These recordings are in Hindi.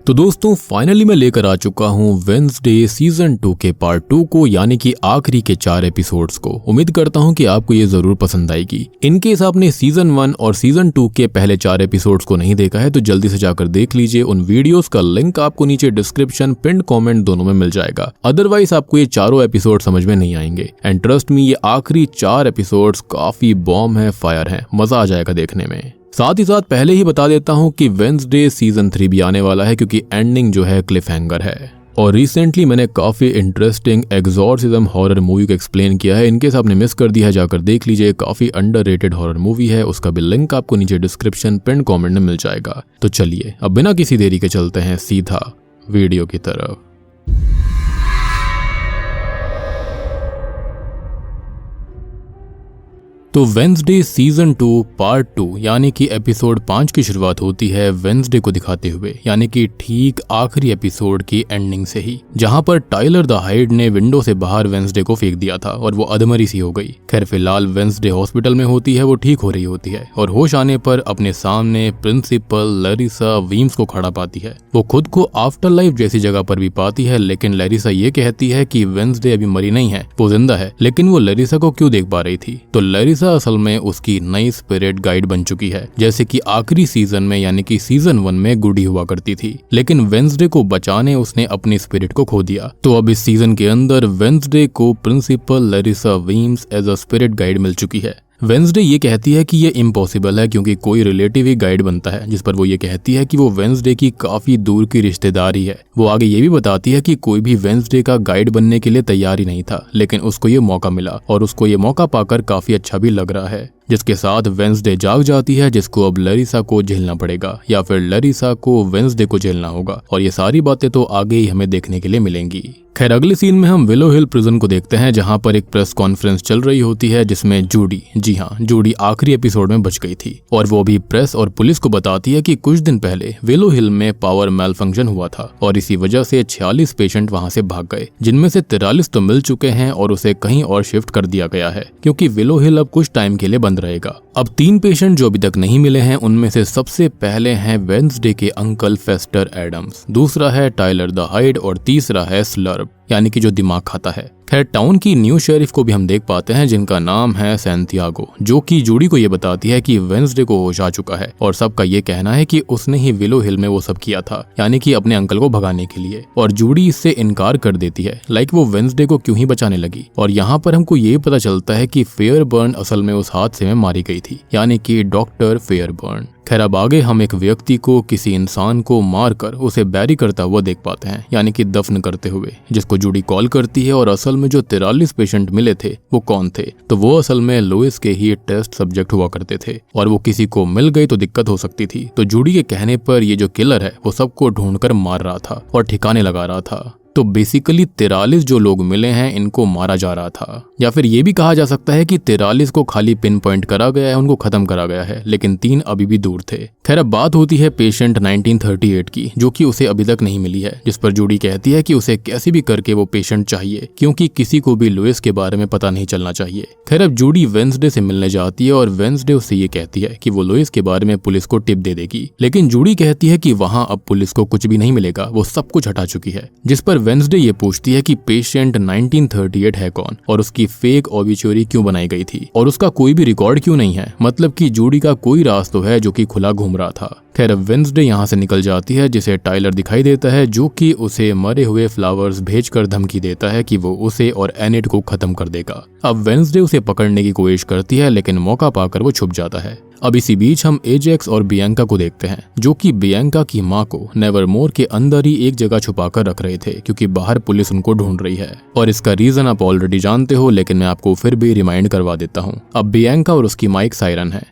तो दोस्तों फाइनली मैं लेकर आ चुका हूँ वेंसडे सीजन 2 के पार्ट 2 को, यानी कि आखिरी के 4 एपिसोड्स को। उम्मीद करता हूँ कि आपको ये जरूर पसंद आएगी। इनकेस आपने सीजन 1 और सीजन 2 के पहले 4 एपिसोड्स को नहीं देखा है तो जल्दी से जाकर देख लीजिए। उन वीडियोस का लिंक आपको नीचे डिस्क्रिप्शन, पिंड कॉमेंट दोनों में मिल जाएगा। अदरवाइज आपको ये चारों एपिसोड समझ में नहीं आएंगे। एंड ट्रस्ट मी, ये आखिरी 4 एपिसोड्स काफी बॉम्ब है, फायर है, मजा आ जाएगा देखने में। साथ ही साथ पहले ही बता देता हूँ कि वेंसडे सीजन 3 भी आने वाला है, क्योंकि एंडिंग जो है क्लिफ हैंगर है। और रिसेंटली मैंने काफी इंटरेस्टिंग एग्जॉर्सिज्म हॉरर मूवी को एक्सप्लेन किया है। इनकेस आपने मिस कर दिया है जाकर देख लीजिए। काफी अंडररेटेड हॉरर मूवी है, उसका भी लिंक आपको नीचे डिस्क्रिप्शन, पिन कमेंट में मिल जाएगा। तो चलिए अब बिना किसी देरी के चलते हैं सीधा वीडियो की तरफ। तो वेंसडे सीजन 2 पार्ट 2 यानी कि एपिसोड 5 की शुरुआत होती है वेंसडे को दिखाते हुए, यानी कि ठीक आखिरी एपिसोड की एंडिंग से ही, जहां पर टाइलर द हाइड ने विंडो से बाहर वेंसडे को फेंक दिया था और वो अधमरी सी हो गई। खैर फिलहाल वेंसडे हॉस्पिटल में होती है, वो ठीक हो रही होती है और होश आने पर अपने सामने प्रिंसिपल लैरिसा वीम्स को खड़ा पाती है। वो खुद को आफ्टर लाइफ जैसी जगह पर भी पाती है, लेकिन लैरिसा ये कहती है कि वेंसडे अभी मरी नहीं है, वो जिंदा है। लेकिन वो लैरिसा को क्यों देख पा रही थी? तो लैरिसा असल में उसकी नई स्पिरिट गाइड बन चुकी है, जैसे कि आखिरी सीजन में यानी कि सीजन 1 में गुडी हुआ करती थी। लेकिन वेंसडे को बचाने उसने अपनी स्पिरिट को खो दिया। तो अब इस सीजन के अंदर वेंसडे को principal Larissa Weems as a spirit guide मिल चुकी है। वेंसडे ये कहती है कि ये इम्पॉसिबल है, क्योंकि कोई रिलेटिव ही गाइड बनता है, जिस पर वो ये कहती है कि वो वेंसडे की काफी दूर की रिश्तेदारी है। वो आगे ये भी बताती है कि कोई भी वेंसडे का गाइड बनने के लिए तैयार ही नहीं था, लेकिन उसको ये मौका मिला और उसको ये मौका पाकर काफी अच्छा भी लग रहा है। जिसके साथ वेंसडे जाग जाती है, जिसको अब लैरिसा को झेलना पड़ेगा या फिर लैरिसा को वेंसडे को झेलना होगा। और ये सारी बातें तो आगे ही हमें देखने के लिए मिलेंगी। खैर अगले सीन में हम विलो हिल प्रिजन को देखते हैं, जहां पर एक प्रेस कॉन्फ्रेंस चल रही होती है, जिसमें जूडी, जी हाँ जूडी आखिरी एपिसोड में बच गई थी और वो भी प्रेस और पुलिस को बताती है कि कुछ दिन पहले विलो हिल में पावर मेल फंक्शन हुआ था और इसी वजह से 46 पेशेंट वहां से भाग गए, जिनमें से 43 तो मिल चुके हैं और उसे कहीं और शिफ्ट कर दिया गया है, क्योंकि विलो हिल अब कुछ टाइम के लिए बंद रहेगा। अब 3 पेशेंट जो अभी तक नहीं मिले हैं, उनमें से सबसे पहले हैं वेंसडे के अंकल फेस्टर एडम्स, दूसरा है टाइलर द हाइड और तीसरा है स्लर्प, यानी कि जो दिमाग खाता है। खैर टाउन की न्यू शेरिफ को भी हम देख पाते हैं, जिनका नाम है सैंटियागो, जो कि जूडी को ये बताती है कि वेंसडे को होश आ चुका है और सबका ये कहना है कि उसने ही विलो हिल में वो सब किया था, यानी कि अपने अंकल को भगाने के लिए। और जूडी इससे इनकार कर देती है, लाइक वो वेंसडे को क्यों ही बचाने लगी। और यहाँ पर हमको ये पता चलता है कि फेयरबर्न असल में उस हादसे में मारी गई थी, यानी कि डॉक्टर फेयरबर्न। खैर अब आगे हम एक व्यक्ति को, किसी इंसान को मारकर उसे बैरी करता हुआ देख पाते हैं, यानी कि दफन करते हुए, जिसको जूडी कॉल करती है। और असल में जो 43 पेशेंट मिले थे वो कौन थे? तो वो असल में लुइस के ही टेस्ट सब्जेक्ट हुआ करते थे और वो किसी को मिल गई तो दिक्कत हो सकती थी। तो जूडी के कहने पर ये जो किलर है वो सबको ढूंढकर मार रहा था और ठिकाने लगा रहा था। तो बेसिकली 43 जो लोग मिले हैं इनको मारा जा रहा था, या फिर ये भी कहा जा सकता है कि 43 को खाली पिन पॉइंट करा गया है, उनको खत्म करा गया है, लेकिन 3 अभी भी दूर थे। खैर अब बात होती है पेशेंट 1938 की, जो कि उसे अभी तक नहीं मिली है, जिस पर जूडी कहती है कि उसे कैसे भी करके वो पेशेंट चाहिए, क्योंकि किसी को भी लुइस के बारे में पता नहीं चलना चाहिए। खैर अब जूडी वेंसडे से मिलने जाती है और वेंसडे उससे ये कहती है कि वो लुइस के बारे में पुलिस को टिप दे देगी, लेकिन जूडी कहती है कि वहां अब पुलिस को कुछ भी नहीं मिलेगा, वो सब कुछ हटा चुकी है। जिस पर वेंसडे ये पूछती है कि पेशेंट 1938 है कौन और उसकी फेक ऑबिचुरी क्यों बनाई गई थी और उसका कोई भी रिकॉर्ड क्यों नहीं है, मतलब कि जूडी का कोई राज तो है जो कि खुला घूम रहा था। खैर वेंसडे यहाँ से निकल जाती है, जिसे टाइलर दिखाई देता है, जो कि उसे मरे हुए फ्लावर्स भेजकर धमकी देता है कि वो उसे और एनिट को खत्म कर देगा। अब वेंसडे उसे पकड़ने की कोशिश करती है, लेकिन मौका पाकर वो छुप जाता है। अब इसी बीच हम एजेक्स और बियांका को देखते हैं, जो कि बियांका की माँ को नेवरमोर के अंदर ही एक जगह छुपाकर रख रहे थे, क्योंकि बाहर पुलिस उनको ढूंढ रही है। और इसका रीजन आप ऑलरेडी जानते हो, लेकिन मैं आपको फिर भी रिमाइंड करवा देता हूँ। अब बियांका और उसकी माँ एक सायरन है।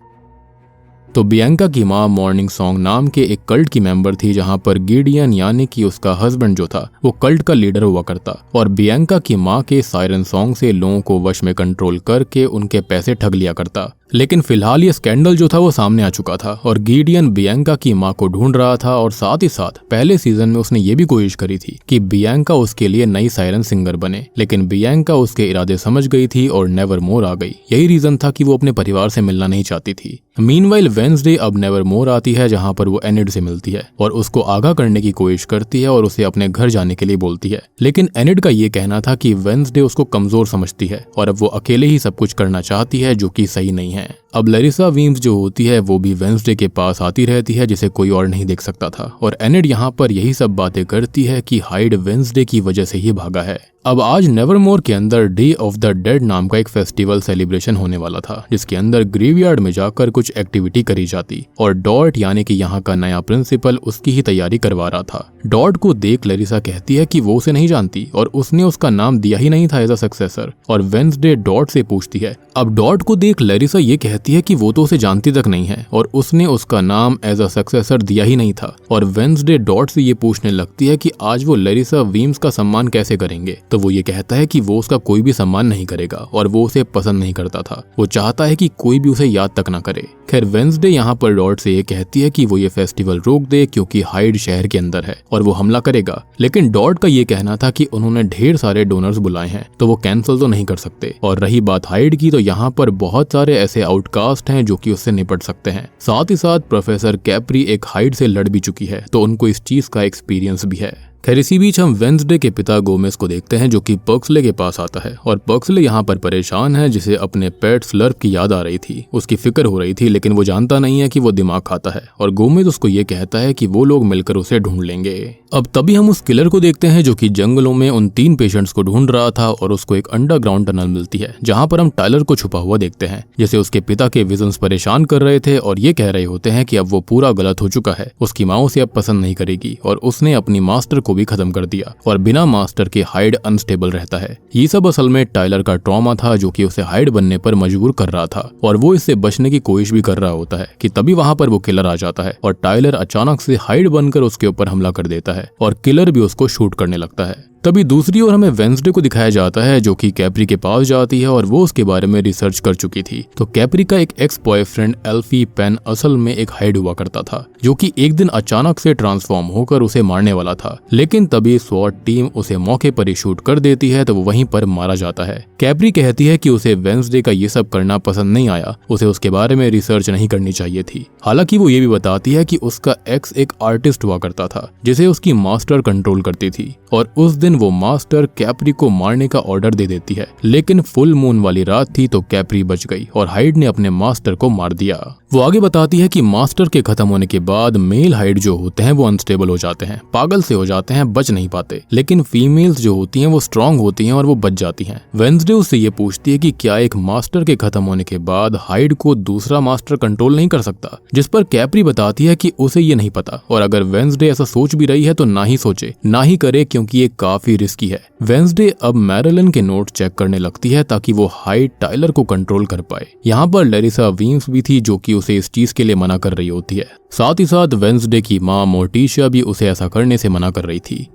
तो बियांका की माँ मॉर्निंग सॉन्ग नाम के एक कल्ट की मेंबर थी, जहां पर गिडियन यानी कि उसका हस्बैंड जो था वो कल्ट का लीडर हुआ करता और बियांका की माँ के सायरन सॉन्ग से लोगों को वश में कंट्रोल करके उनके पैसे ठग लिया करता। लेकिन फिलहाल ये स्कैंडल जो था वो सामने आ चुका था और गिडियन बियांका की माँ को ढूंढ रहा था और साथ ही साथ पहले सीजन में उसने ये भी कोशिश करी थी कि बियांका उसके लिए नई सायरन सिंगर बने, लेकिन बियांका उसके इरादे समझ गई थी और नेवरमोर आ गई। यही रीजन था कि वो अपने परिवार से मिलना नहीं चाहती थी। मीनवाइल वेंसडे अब नेवरमोर आती है जहाँ पर वो एनिड से मिलती है और उसको आगाह करने की कोशिश करती है और उसे अपने घर जाने के लिए बोलती है, लेकिन एनिड का ये कहना था कि वेंसडे उसको कमजोर समझती है और अब वो अकेले ही सब कुछ करना चाहती है, जो कि सही नहीं है। अब लैरिसा वीम्स जो होती है वो भी वेंसडे के पास आती रहती है जिसे कोई और नहीं देख सकता था और एनिड यहाँ पर यही सब बातें करती है कि हाइड वेंसडे की वजह से ही भागा है। अब आज नेवरमोर के अंदर डे ऑफ द डेड नाम का एक फेस्टिवल सेलिब्रेशन होने वाला था, जिसके अंदर ग्रेवयार्ड में जाकर कुछ एक्टिविटी करी जाती और डॉट यानी कि यहाँ का नया प्रिंसिपल उसकी ही तैयारी करवा रहा था। डॉट को देख लैरिसा कहती है कि वो उसे नहीं जानती और उसने उसका नाम दिया ही नहीं था एज अ सक्सेसर, और वेंसडे डॉट से पूछती है। अब डॉट को देख लैरिसा ये कहती है कि वो तो उसे जानती तक नहीं है और उसने उसका नाम एज अ सक्सेसर दिया ही नहीं था, और वेंसडे डॉट से ये पूछने लगती है कि आज वो लैरिसा वीम्स का सम्मान कैसे करेंगे। तो वो ये कहता है कि वो उसका कोई भी सम्मान नहीं करेगा और वो उसे पसंद नहीं करता था, वो चाहता है कि कोई भी उसे याद तक ना करे। खैर वेंसडे यहाँ पर डॉट से ये कहती है कि वो ये फेस्टिवल रोक दे क्योंकि हाइड शहर के अंदर है और वो हमला करेगा, लेकिन डॉट का ये कहना था कि उन्होंने ढेर सारे डोनर्स बुलाए हैं तो वो कैंसिल तो नहीं कर सकते। और रही बात हाइड की, तो यहाँ पर बहुत सारे ऐसे आउटकास्ट हैं जो कि उससे निपट सकते हैं। साथ ही साथ प्रोफेसर कैप्री एक हाइड से लड़ भी चुकी है तो उनको इस चीज का एक्सपीरियंस भी है। खैर इसी बीच हम वेंसडे के पिता गोमेस को देखते हैं जो कि पर्क्सले के पास आता है और पर्क्सले यहाँ पर परेशान है, जिसे अपने पेट स्लर्प की याद आ रही थी, उसकी फिक्र हो रही थी, लेकिन वो जानता नहीं है कि वो दिमाग खाता है और गोमेस उसको ये कहता है कि वो लोग मिलकर उसे ढूंढ लेंगे। अब तभी हम उस किलर को देखते हैं जो कि जंगलों में उन 3 पेशेंट्स को ढूंढ रहा था और उसको एक अंडरग्राउंड टनल मिलती है जहाँ पर हम टाइलर को छुपा हुआ देखते हैं, जैसे उसके पिता के विजन्स परेशान कर रहे थे और ये कह रहे होते हैं कि अब वो पूरा गलत हो चुका है, उसकी माँ उसे अब पसंद नहीं करेगी और उसने अपनी मास्टर को भी खत्म कर दिया और बिना मास्टर के हाइड अनस्टेबल रहता है। ये सब असल में टाइलर का ट्रॉमा था जो कि उसे हाइड बनने पर मजबूर कर रहा था और वो इससे बचने की कोशिश भी कर रहा होता है कि तभी वहां पर वो किलर आ जाता है और टाइलर अचानक से हाइड बनकर उसके ऊपर हमला कर देता है और किलर भी उसको शूट करने लगता है। तभी दूसरी ओर हमें वेंसडे को दिखाया जाता है जो कि कैप्री के पास जाती है और वो उसके बारे में रिसर्च कर चुकी थी। तो कैप्री का एक एक्स बॉयफ्रेंड एल्फी पेन असल में एक हाइड हुआ करता था जो कि एक दिन अचानक से ट्रांसफॉर्म होकर उसे मारने वाला था, लेकिन तभी स्वॉट टीम उसे मौके पर ही शूट कर देती है तो वो वहीं पर मारा जाता है। कैप्री कहती है कि उसे वेंसडे का ये सब करना पसंद नहीं आया, उसे उसके बारे में रिसर्च नहीं करनी चाहिए थी। हालांकि वो ये भी बताती है कि उसका एक्स एक आर्टिस्ट हुआ करता था जिसे उसकी मास्टर कंट्रोल करती थी और उस दिन वो मास्टर कैप्री को मारने का ऑर्डर दे देती है, लेकिन फुल मून वाली रात थी तो कैप्री बच गई और हाइड ने अपने मास्टर को मार दिया। वो आगे बताती है कि मास्टर के खत्म होने के बाद मेल हाइड जो होते हैं वो अनस्टेबल हो जाते हैं, पागल से हो जाते हैं, बच नहीं पाते, लेकिन फीमेल्स जो होती हैं वो स्ट्रांग होती हैं और वो बच जाती हैं। वेंसडे उससे ये पूछती है कि क्या एक मास्टर के खत्म होने के बाद हाइड को दूसरा मास्टर कंट्रोल नहीं कर सकता, जिस पर कैप्री बताती है कि उसे ये नहीं पता और अगर वेंसडे ऐसा सोच भी रही है तो ना ही सोचे, ना ही करे, क्योंकि ये काफी रिस्की है। वेंसडे अब मैरिलन के नोट चेक करने लगती है ताकि वो हाइड टाइलर को कंट्रोल कर पाए। यहाँ पर लैरिसा वीम्स भी थी जो कि उसे इस चीज के लिए मना कर रही होती है। साथ ही साथ वेंसडे की माँ मोर्टिशिया भी उसे ऐसा करने से मना कर रही थी।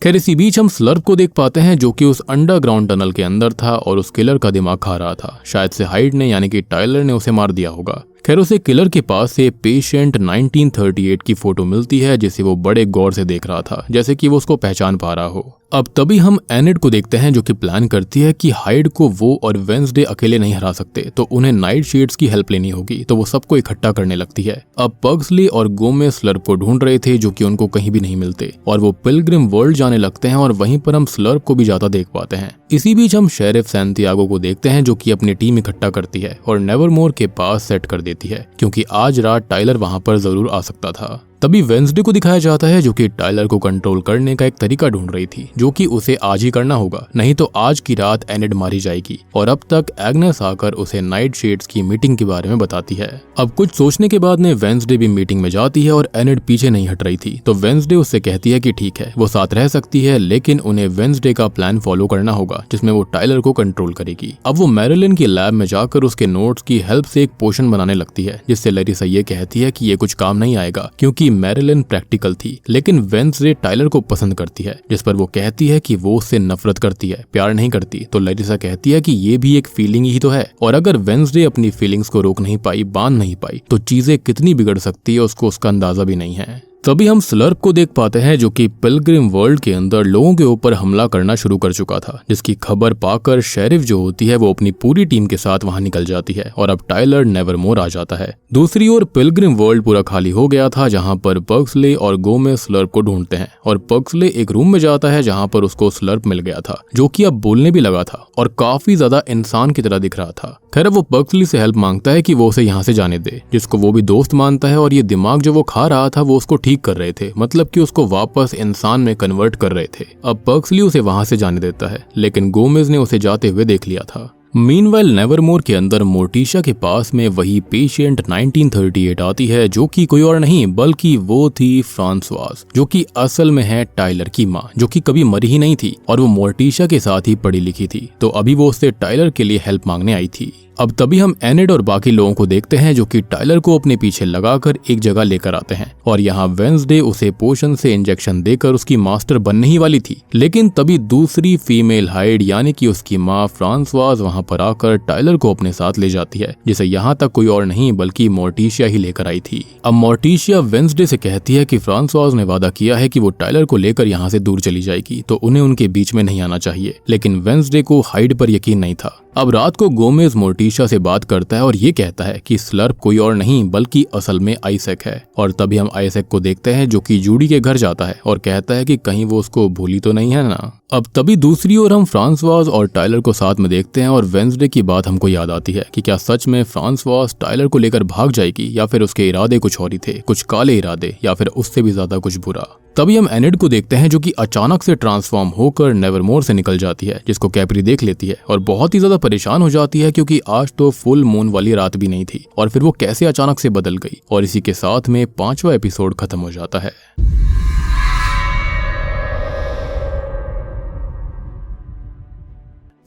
खैर इसी बीच हम स्लर्प को देख पाते हैं जो कि उस अंडरग्राउंड टनल के अंदर था और उस किलर का दिमाग खा रहा था। शायद से हाइड ने यानी कि टाइलर ने उसे मार दिया होगा। खैर उसे किलर के पास से पेशेंट 1938 की फोटो मिलती है जिसे वो बड़े गौर से देख रहा था, जैसे कि वो उसको पहचान पा रहा हो। अब तभी हम एनिड को देखते हैं जो कि प्लान करती है कि हाइड को वो और वेंसडे अकेले नहीं हरा सकते, तो उन्हें नाइट शेड्स की हेल्प लेनी होगी, तो वो सबको इकट्ठा करने लगती है। अब पर्क्सले और गोमेस स्लर्प को ढूंढ रहे थे जो कि उनको कहीं भी नहीं मिलते और वो पिलग्रिम वर्ल्ड जाने लगते हैं और वहीं पर हम स्लर्प को भी जाता देख पाते हैं। इसी बीच हम शेरिफ सैंटियागो को देखते हैं जो कि अपनी टीम इकट्ठा करती है और नेवरमोर के पास सेट कर देती है क्योंकि आज रात टाइलर वहां पर जरूर आ सकता था। तभी वेंसडे को दिखाया जाता है जो कि टाइलर को कंट्रोल करने का एक तरीका ढूंढ रही थी जो कि उसे आज ही करना होगा, नहीं तो आज की रात एनिड मारी जाएगी। और अब तक एग्नेस आकर उसे नाइट शेड्स की मीटिंग के बारे में बताती है। अब कुछ सोचने के बाद में वेंसडे भी मीटिंग में जाती है और एनिड पीछे नहीं हट रही थी, तो वेंसडे उससे कहती है कि ठीक है वो साथ रह सकती है, लेकिन उन्हें वेंसडे का प्लान फॉलो करना होगा जिसमें वो टाइलर को कंट्रोल करेगी। अब वो मैरिलन की लैब में जाकर उसके नोट्स की हेल्प से एक पोशन बनाने लगती है, जिससे लैरिसा ये कहती है कि ये कुछ काम नहीं आएगा क्योंकि कि मैरिलन प्रैक्टिकल थी, लेकिन वेंसडे टाइलर को पसंद करती है, जिस पर वो कहती है कि वो उससे नफरत करती है, प्यार नहीं करती। तो लैरिसा कहती है कि ये भी एक फीलिंग ही तो है, और अगर वेंसडे अपनी फीलिंग्स को रोक नहीं पाई, बांध नहीं पाई, तो चीजें कितनी बिगड़ सकती है उसको उसका अंदाजा भी नहीं है। तभी हम स्लर्प को देख पाते हैं, जो कि पिलग्रिम वर्ल्ड के अंदर लोगों के ऊपर हमला करना शुरू कर चुका था, जिसकी खबर पाकर शेरिफ जो होती है वो अपनी पूरी टीम के साथ वहां निकल जाती है और अब टाइलर नेवरमोर आ जाता है। दूसरी ओर पिलग्रिम वर्ल्ड पूरा खाली हो गया था, जहां पर पग्सले और गोमेज स्लर्प को ढूंढते हैं और पग्सले एक रूम में जाता है जहां पर उसको स्लर्प मिल गया था, जो कि अब बोलने भी लगा था और काफी ज्यादा इंसान की तरह दिख रहा था। खैर वो पग्सले से हेल्प मांगता है कि वो उसे यहाँ से जाने दे, जिसको वो भी दोस्त मानता है और ये दिमाग जो वो खा रहा था वो उसको ठीक कर रहे थे, मतलब कि उसको वापस इंसान में कन्वर्ट कर रहे थे। अब पग्सले उसे वहां से जाने देता है, लेकिन गोमेज ने उसे जाते हुए देख लिया था। मीनवाइल नेवरमोर के अंदर मोर्टिशा के पास में वही पेशेंट 1938 आती है, जो कि कोई और नहीं बल्कि वो थी फ्रांसवाज, जो कि असल में है टाइलर की माँ, जो कि कभी मरी ही नहीं थी और वो मोर्टिशा के साथ ही पढ़ी लिखी थी। तो अभी वो उससे टाइलर के लिए हेल्प मांगने आई थी। अब तभी हम एनेड और बाकी लोगों को देखते हैं, जो कि टाइलर को अपने पीछे लगाकर एक जगह लेकर आते हैं और यहाँ वेंसडे उसे पोशन से इंजेक्शन देकर उसकी मास्टर बनने ही वाली थी। लेकिन तभी दूसरी फीमेल हाइड यानी कि उसकी माँ फ्रांसवाज वहां पर आकर टाइलर को अपने साथ ले जाती है, जिसे यहाँ तक कोई और नहीं बल्कि मोर्टिशिया ही लेकर आई थी। अब मोर्टिशिया वेंसडे से कहती है कि फ्रांसवाज ने वादा किया है कि वो टाइलर को लेकर यहाँ से दूर चली जाएगी, तो उन्हें उनके बीच में नहीं आना चाहिए। लेकिन वेंसडे को हाइड पर यकीन नहीं था। अब रात को गोमेज मोर्टिशा से बात करता है और ये कहता है कि स्लर्प कोई और नहीं बल्कि असल में आइजैक है। और तभी हम आइजैक को देखते हैं, जो कि जूडी के घर जाता है और कहता है कि कहीं वो उसको भूली तो नहीं है ना। अब तभी दूसरी ओर हम फ्रांसवाज और टाइलर को साथ में देखते हैं और वेंसडे की बात हमको याद आती है कि क्या सच में फ्रांसवाज टाइलर को लेकर भाग जाएगी या फिर उसके इरादे कुछ और ही थे, कुछ काले इरादे या फिर उससे भी ज्यादा कुछ बुरा। तभी हम एनेड को देखते हैं, जो कि अचानक से ट्रांसफॉर्म होकर नेवरमोर से निकल जाती है, जिसको कैप्री देख लेती है और बहुत ही ज्यादा परेशान हो जाती है, क्योंकि आज तो फुल मून वाली रात भी नहीं थी और फिर वो कैसे अचानक से बदल गई। और इसी के साथ में 5वां एपिसोड खत्म हो जाता है।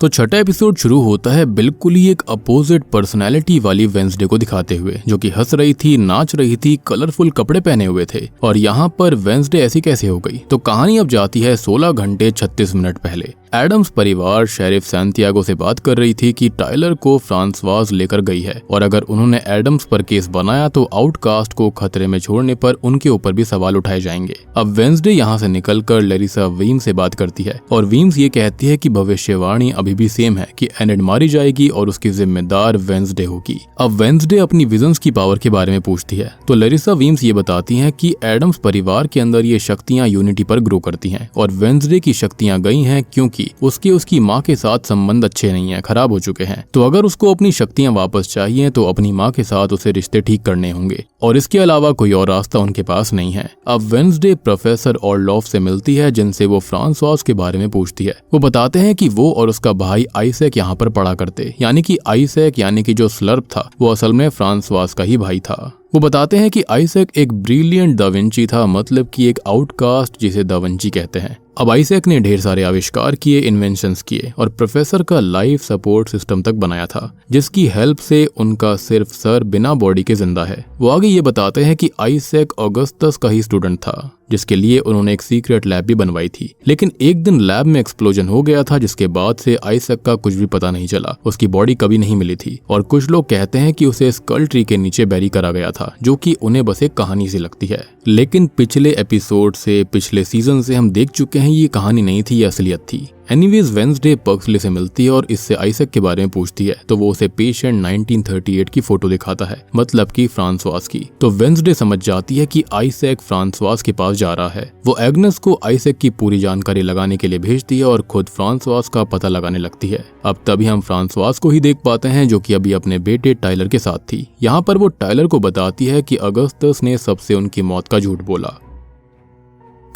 तो छठा एपिसोड शुरू होता है बिल्कुल ही एक अपोजिट पर्सनैलिटी वाली वेंसडे को दिखाते हुए, जो कि हंस रही थी, नाच रही थी, कलरफुल कपड़े पहने हुए थे। और यहाँ पर वेंसडे ऐसी कैसे हो गई? तो कहानी अब जाती है 16 घंटे 36 मिनट पहले। एडम्स परिवार शेरिफ सैंटियागो से बात कर रही थी कि टाइलर को फ्रांसवाज लेकर गई है और अगर उन्होंने एडम्स पर केस बनाया तो आउटकास्ट को खतरे में छोड़ने पर उनके ऊपर भी सवाल उठाए जाएंगे। अब वेंसडे यहाँ से निकलकर लैरिसा वीम्स से बात करती है और वीम्स ये कहती है कि भविष्यवाणी अभी भी सेम है कि एनेड मारी जाएगी और उसकी जिम्मेदार वेंसडे होगी। अब वेंसडे अपनी विजन्स की पावर के बारे में पूछती है तो लैरिसा वीम्स ये बताती हैं कि एडम्स परिवार के अंदर ये शक्तियां यूनिटी पर ग्रो करती हैं और वेंसडे की शक्तियां गई हैं क्योंकि उसकी माँ के साथ संबंध अच्छे नहीं है, खराब हो चुके हैं। तो अगर उसको अपनी शक्तियां वापस चाहिए तो अपनी माँ के साथ उसे रिश्ते ठीक करने होंगे और इसके अलावा कोई और रास्ता उनके पास नहीं है। अब वेंसडे प्रोफेसर ऑर्लॉफ से मिलती है, जिनसे वो फ्रांसवाज के बारे में पूछती है। वो बताते हैं कि वो और उसका भाई आइजैक यहाँ पर पढ़ा करते, यानी कि आइजैक यानी कि जो स्लर्प था वो असल में फ्रांसवाज का ही भाई था। वो बताते हैं कि आइजैक एक ब्रिलियंट दा विंची था, मतलब कि एक आउटकास्ट जिसे दा विंची कहते हैं। अब आइजैक ने ढेर सारे आविष्कार किए, इन्वेंशंस किए और प्रोफेसर का लाइफ सपोर्ट सिस्टम तक बनाया था, जिसकी हेल्प से उनका सिर्फ सर बिना बॉडी के जिंदा है। वो आगे ये बताते हैं कि आइजैक ऑगस्टस का ही स्टूडेंट था, जिसके लिए उन्होंने एक सीक्रेट लैब भी बनवाई थी। लेकिन एक दिन लैब में एक्सप्लोजन हो गया था, जिसके बाद से आइजैक का कुछ भी पता नहीं चला। उसकी बॉडी कभी नहीं मिली थी और कुछ लोग कहते हैं कि उसे स्कल ट्री के नीचे बैरी करा गया था, जो कि उन्हें बस एक कहानी सी लगती है। लेकिन पिछले एपिसोड से, पिछले सीजन से हम देख चुके हैं ये कहानी नहीं थी, ये असलियत थी। एनीवेज वेंसडे पग्सले से मिलती है और इससे आइजैक के बारे में पूछती है तो वो उसे पेशेंट 1938 की फोटो दिखाता है, मतलब कि फ्रांसवाज की। तो वेंसडे समझ जाती है कि आइजैक फ्रांसवाज के पास जा रहा है। वो एग्नेस को आइजैक की पूरी जानकारी लगाने के लिए भेजती है और खुद फ्रांसवाज का पता लगाने लगती है। अब तभी हम फ्रांसवाज को ही देख पाते हैं, जो कि अभी अपने बेटे टाइलर के साथ थी। यहाँ पर वो टाइलर को बताती है कि अगस्टस ने सबसे उनकी मौत का झूठ बोला।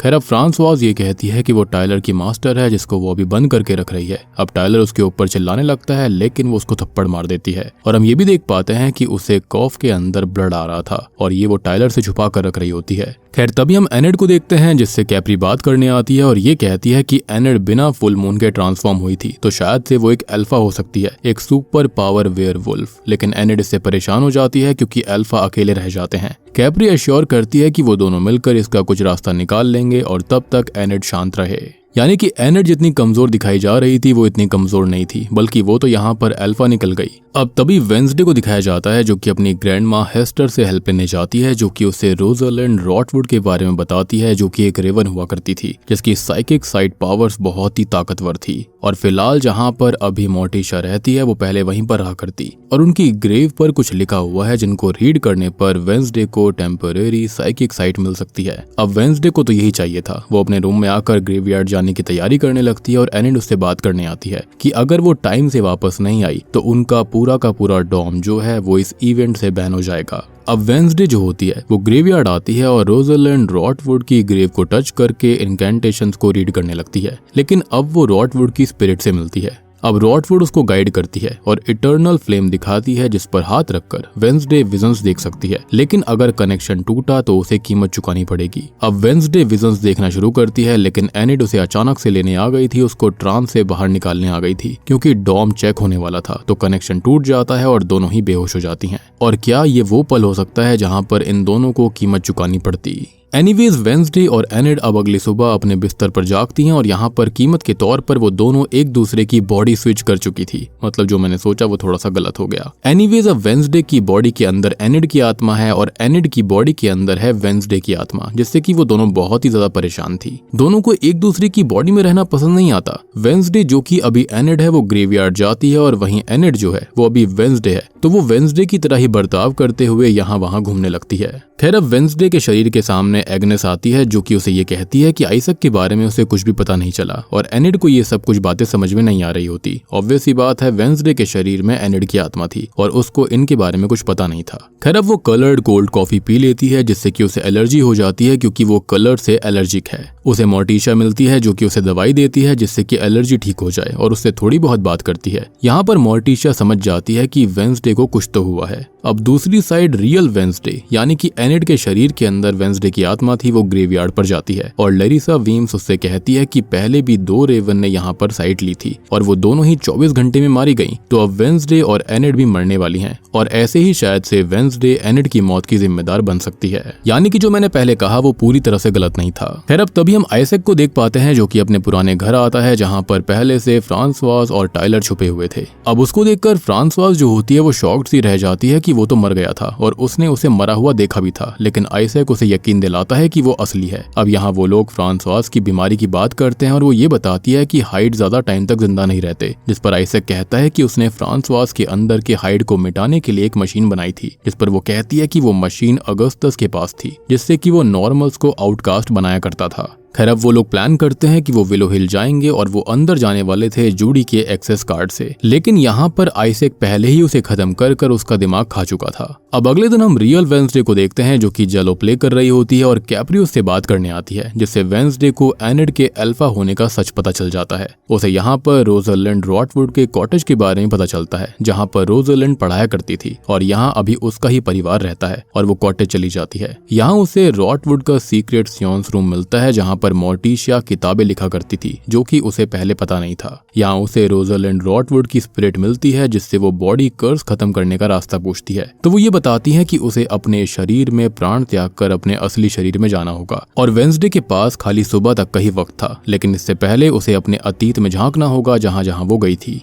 खैर अब फ्रांसवाज ये कहती है कि वो टाइलर की मास्टर है, जिसको वो अभी बंद करके रख रही है। अब टाइलर उसके ऊपर चिल्लाने लगता है, लेकिन वो उसको थप्पड़ मार देती है और हम ये भी देख पाते हैं कि उसे कॉफ के अंदर ब्लड आ रहा था और ये वो टाइलर से छुपा कर रख रही होती है। खैर तभी हम एनेड को देखते हैं जिससे कैप्री बात करने आती है और ये कहती है कि एनेड बिना फुल मून के ट्रांसफॉर्म हुई थी, तो शायद से वो एक अल्फा हो सकती है, एक सुपर पावर वेयरवुल्फ। लेकिन एनेड इससे परेशान हो जाती है क्योंकि अल्फा अकेले रह जाते हैं। कैप्री एश्योर करती है कि वो दोनों मिलकर इसका कुछ रास्ता निकाल लेंगे और तब तक एनेड शांत रहे। यानी कि एनेड जितनी कमजोर दिखाई जा रही थी वो इतनी कमजोर नहीं थी, बल्कि वो तो यहाँ पर अल्फा निकल गई। अब तभी वेंसडे को दिखाया जाता है जो कि अपनी ग्रैंड माँ हेस्टर से हेल्प लेने जाती है, जो कि उसे रोजरलैंड रॉटवुड के बारे में बताती है, जो कि एक रेवन हुआ करती थी जिसकी साइकिक साइट पावर्स बहुत ही ताकतवर थी। और फिलहाल जहाँ पर अभी मोर्टिशा रहती है वो पहले वहीं पर रहा करती, और उनकी ग्रेव पर कुछ लिखा हुआ है जिनको रीड करने पर वेंसडे को टेम्परेरी साइकिक साइट मिल सकती है। अब वेंसडे को तो यही चाहिए था। वो अपने रूम में आकर ग्रेवयार्ड जाने की तैयारी करने लगती है और एनेड उससे बात करने आती है कि अगर वो टाइम से वापस नहीं आई तो उनका पूरा का पूरा डॉम जो है वो इस इवेंट से बैन हो जाएगा। अब वेंसडे जो होती है वो ग्रेवयार्ड आती है और रोजरलैंड रॉटवुड की ग्रेव को टच करके इनकैंटेशंस को रीड करने लगती है, लेकिन अब वो रॉटवुड की स्पिरिट से मिलती है। अब रॉटवुड उसको गाइड करती है और इटर्नल फ्लेम दिखाती है जिस पर हाथ रखकर वेंसडे विजन्स देख सकती है, लेकिन अगर कनेक्शन टूटा तो उसे कीमत चुकानी पड़ेगी। अब वेंसडे विजन्स देखना शुरू करती है, लेकिन एनेड उसे अचानक से लेने आ गई थी, उसको ट्रांस से बाहर निकालने आ गई थी क्योंकि डॉम चेक होने वाला था। तो कनेक्शन टूट जाता है और दोनों ही बेहोश हो जाती हैं। और क्या ये वो पल हो सकता है जहाँ पर इन दोनों को कीमत चुकानी पड़ती। एनीवेज वेंसडे और एनेड अब अगली सुबह अपने बिस्तर पर जागती हैं और यहाँ पर कीमत के तौर पर वो दोनों एक दूसरे की बॉडी स्विच कर चुकी थी। मतलब जो मैंने सोचा वो थोड़ा सा गलत हो गया। एनीवेज अब वेंसडे की बॉडी के अंदर एनेड की आत्मा है और एनेड की बॉडी के अंदर है वेंसडे की आत्मा, जिससे कि वो दोनों बहुत ही ज्यादा परेशान थी। दोनों को एक दूसरे की बॉडी में रहना पसंद नहीं आता। वेंसडे जो कि अभी एनेड है वो ग्रेवयार्ड जाती है और वहीं एनेड जो है वो अभी वेंसडे है, तो वो वेंसडे की तरह ही बर्ताव करते हुए यहाँ वहाँ घूमने लगती है। खैर अब वेंसडे के शरीर के सामने एग्नेस आती है जो कि उसे ये कहती है कि आइजैक के बारे में उसे कुछ भी पता नहीं चला और एनेड को ये सब कुछ बातें समझ में नहीं आ रही होती। ऑब्वियस सी बात है, वेंसडे के शरीर में एनेड की आत्मा थी और उसको इनके बारे में कुछ पता नहीं था। खैर अब वो कलर्ड कोल्ड कॉफी पी लेती है जिससे कि उसे एलर्जी हो जाती है क्योंकि वो कलर से एलर्जिक है। उसे मोर्टिशा मिलती है जो कि उसे दवाई देती है जिससे कि एलर्जी ठीक हो जाए और उससे थोड़ी बहुत बात करती है। यहाँ पर मोर्टिशा समझ जाती है कि वेंसडे को कुछ तो हुआ है। अब दूसरी साइड रियल वेंसडे यानी कि एनेड के शरीर के अंदर वेंसडे की आत्मा थी, वो ग्रेवयार्ड पर जाती है और लैरिसा वीम्स उससे कहती है कि पहले भी 2 रेवन ने यहाँ पर साइट ली थी और वो दोनों ही 24 घंटे में मारी गई, तो अब वेंसडे और एनेड भी मरने वाली हैं और ऐसे ही शायद से वेंसडे एनेड की मौत की जिम्मेदार बन सकती है। यानी कि जो मैंने पहले कहा वो पूरी तरह से गलत नहीं था। खैर अब तभी हम आइजैक को देख पाते हैं जो कि अपने पुराने घर आता है जहाँ पर पहले से फ्रांसवाज और टाइलर छुपे हुए थे। अब उसको देखकर फ्रांसवाज जो होती है वो शॉक्ड सी रह जाती है कि वो तो मर गया था और उसने उसे मरा हुआ देखा भी था, लेकिन आइजैक उसे यकीन दिलाता है कि वो असली है। अब यहाँ वो लोग फ्रांसवाज की बीमारी की बात करते हैं और वो ये बताती है कि हाइड ज्यादा टाइम तक जिंदा नहीं रहते, जिस पर आइजैक कहता है कि उसने फ्रांसवाज के अंदर के हाइड को मिटाने के लिए एक मशीन बनाई थी, जिस पर वो कहती है कि वो मशीन अगस्तस के पास थी जिससे कि वो नॉर्मल्स को आउटकास्ट बनाया करता था। खैर अब वो लोग प्लान करते हैं कि वो विलो हिल जाएंगे और वो अंदर जाने वाले थे जूडी के एक्सेस कार्ड से, लेकिन यहाँ पर आइजैक पहले ही उसे खत्म कर उसका दिमाग खा चुका था। अब अगले दिन हम रियल वेंसडे को देखते हैं जो कि जेलो प्ले कर रही होती है और कैप्री उससे बात करने आती है, जिससे वेंसडे को एनेड के अल्फा होने का सच पता चल जाता है। उसे यहाँ पर रोजरलैंड रॉटवुड के कॉटेज के बारे में पता चलता है जहाँ पर रोजरलैंड पढ़ाया करती थी और यहाँ अभी उसका ही परिवार रहता है और वो कॉटेज चली जाती है। यहाँ उसे रॉटवुड का सीक्रेट सियोंस रूम मिलता है जहाँ पर मोर्टिशा किताबें लिखा करती थी जो कि उसे पहले पता नहीं था। यहाँ उसे रोजरलैंड रॉटवुड की स्पिरिट मिलती है जिससे वो बॉडी कर्स खत्म करने का रास्ता पूछती है, तो वो ये बताती है कि उसे अपने शरीर में प्राण त्याग कर अपने असली शरीर में जाना होगा और वेंसडे के पास खाली सुबह तक का ही वक्त था, लेकिन इससे पहले उसे अपने अतीत में झांकना होगा जहां जहां वो गई थी।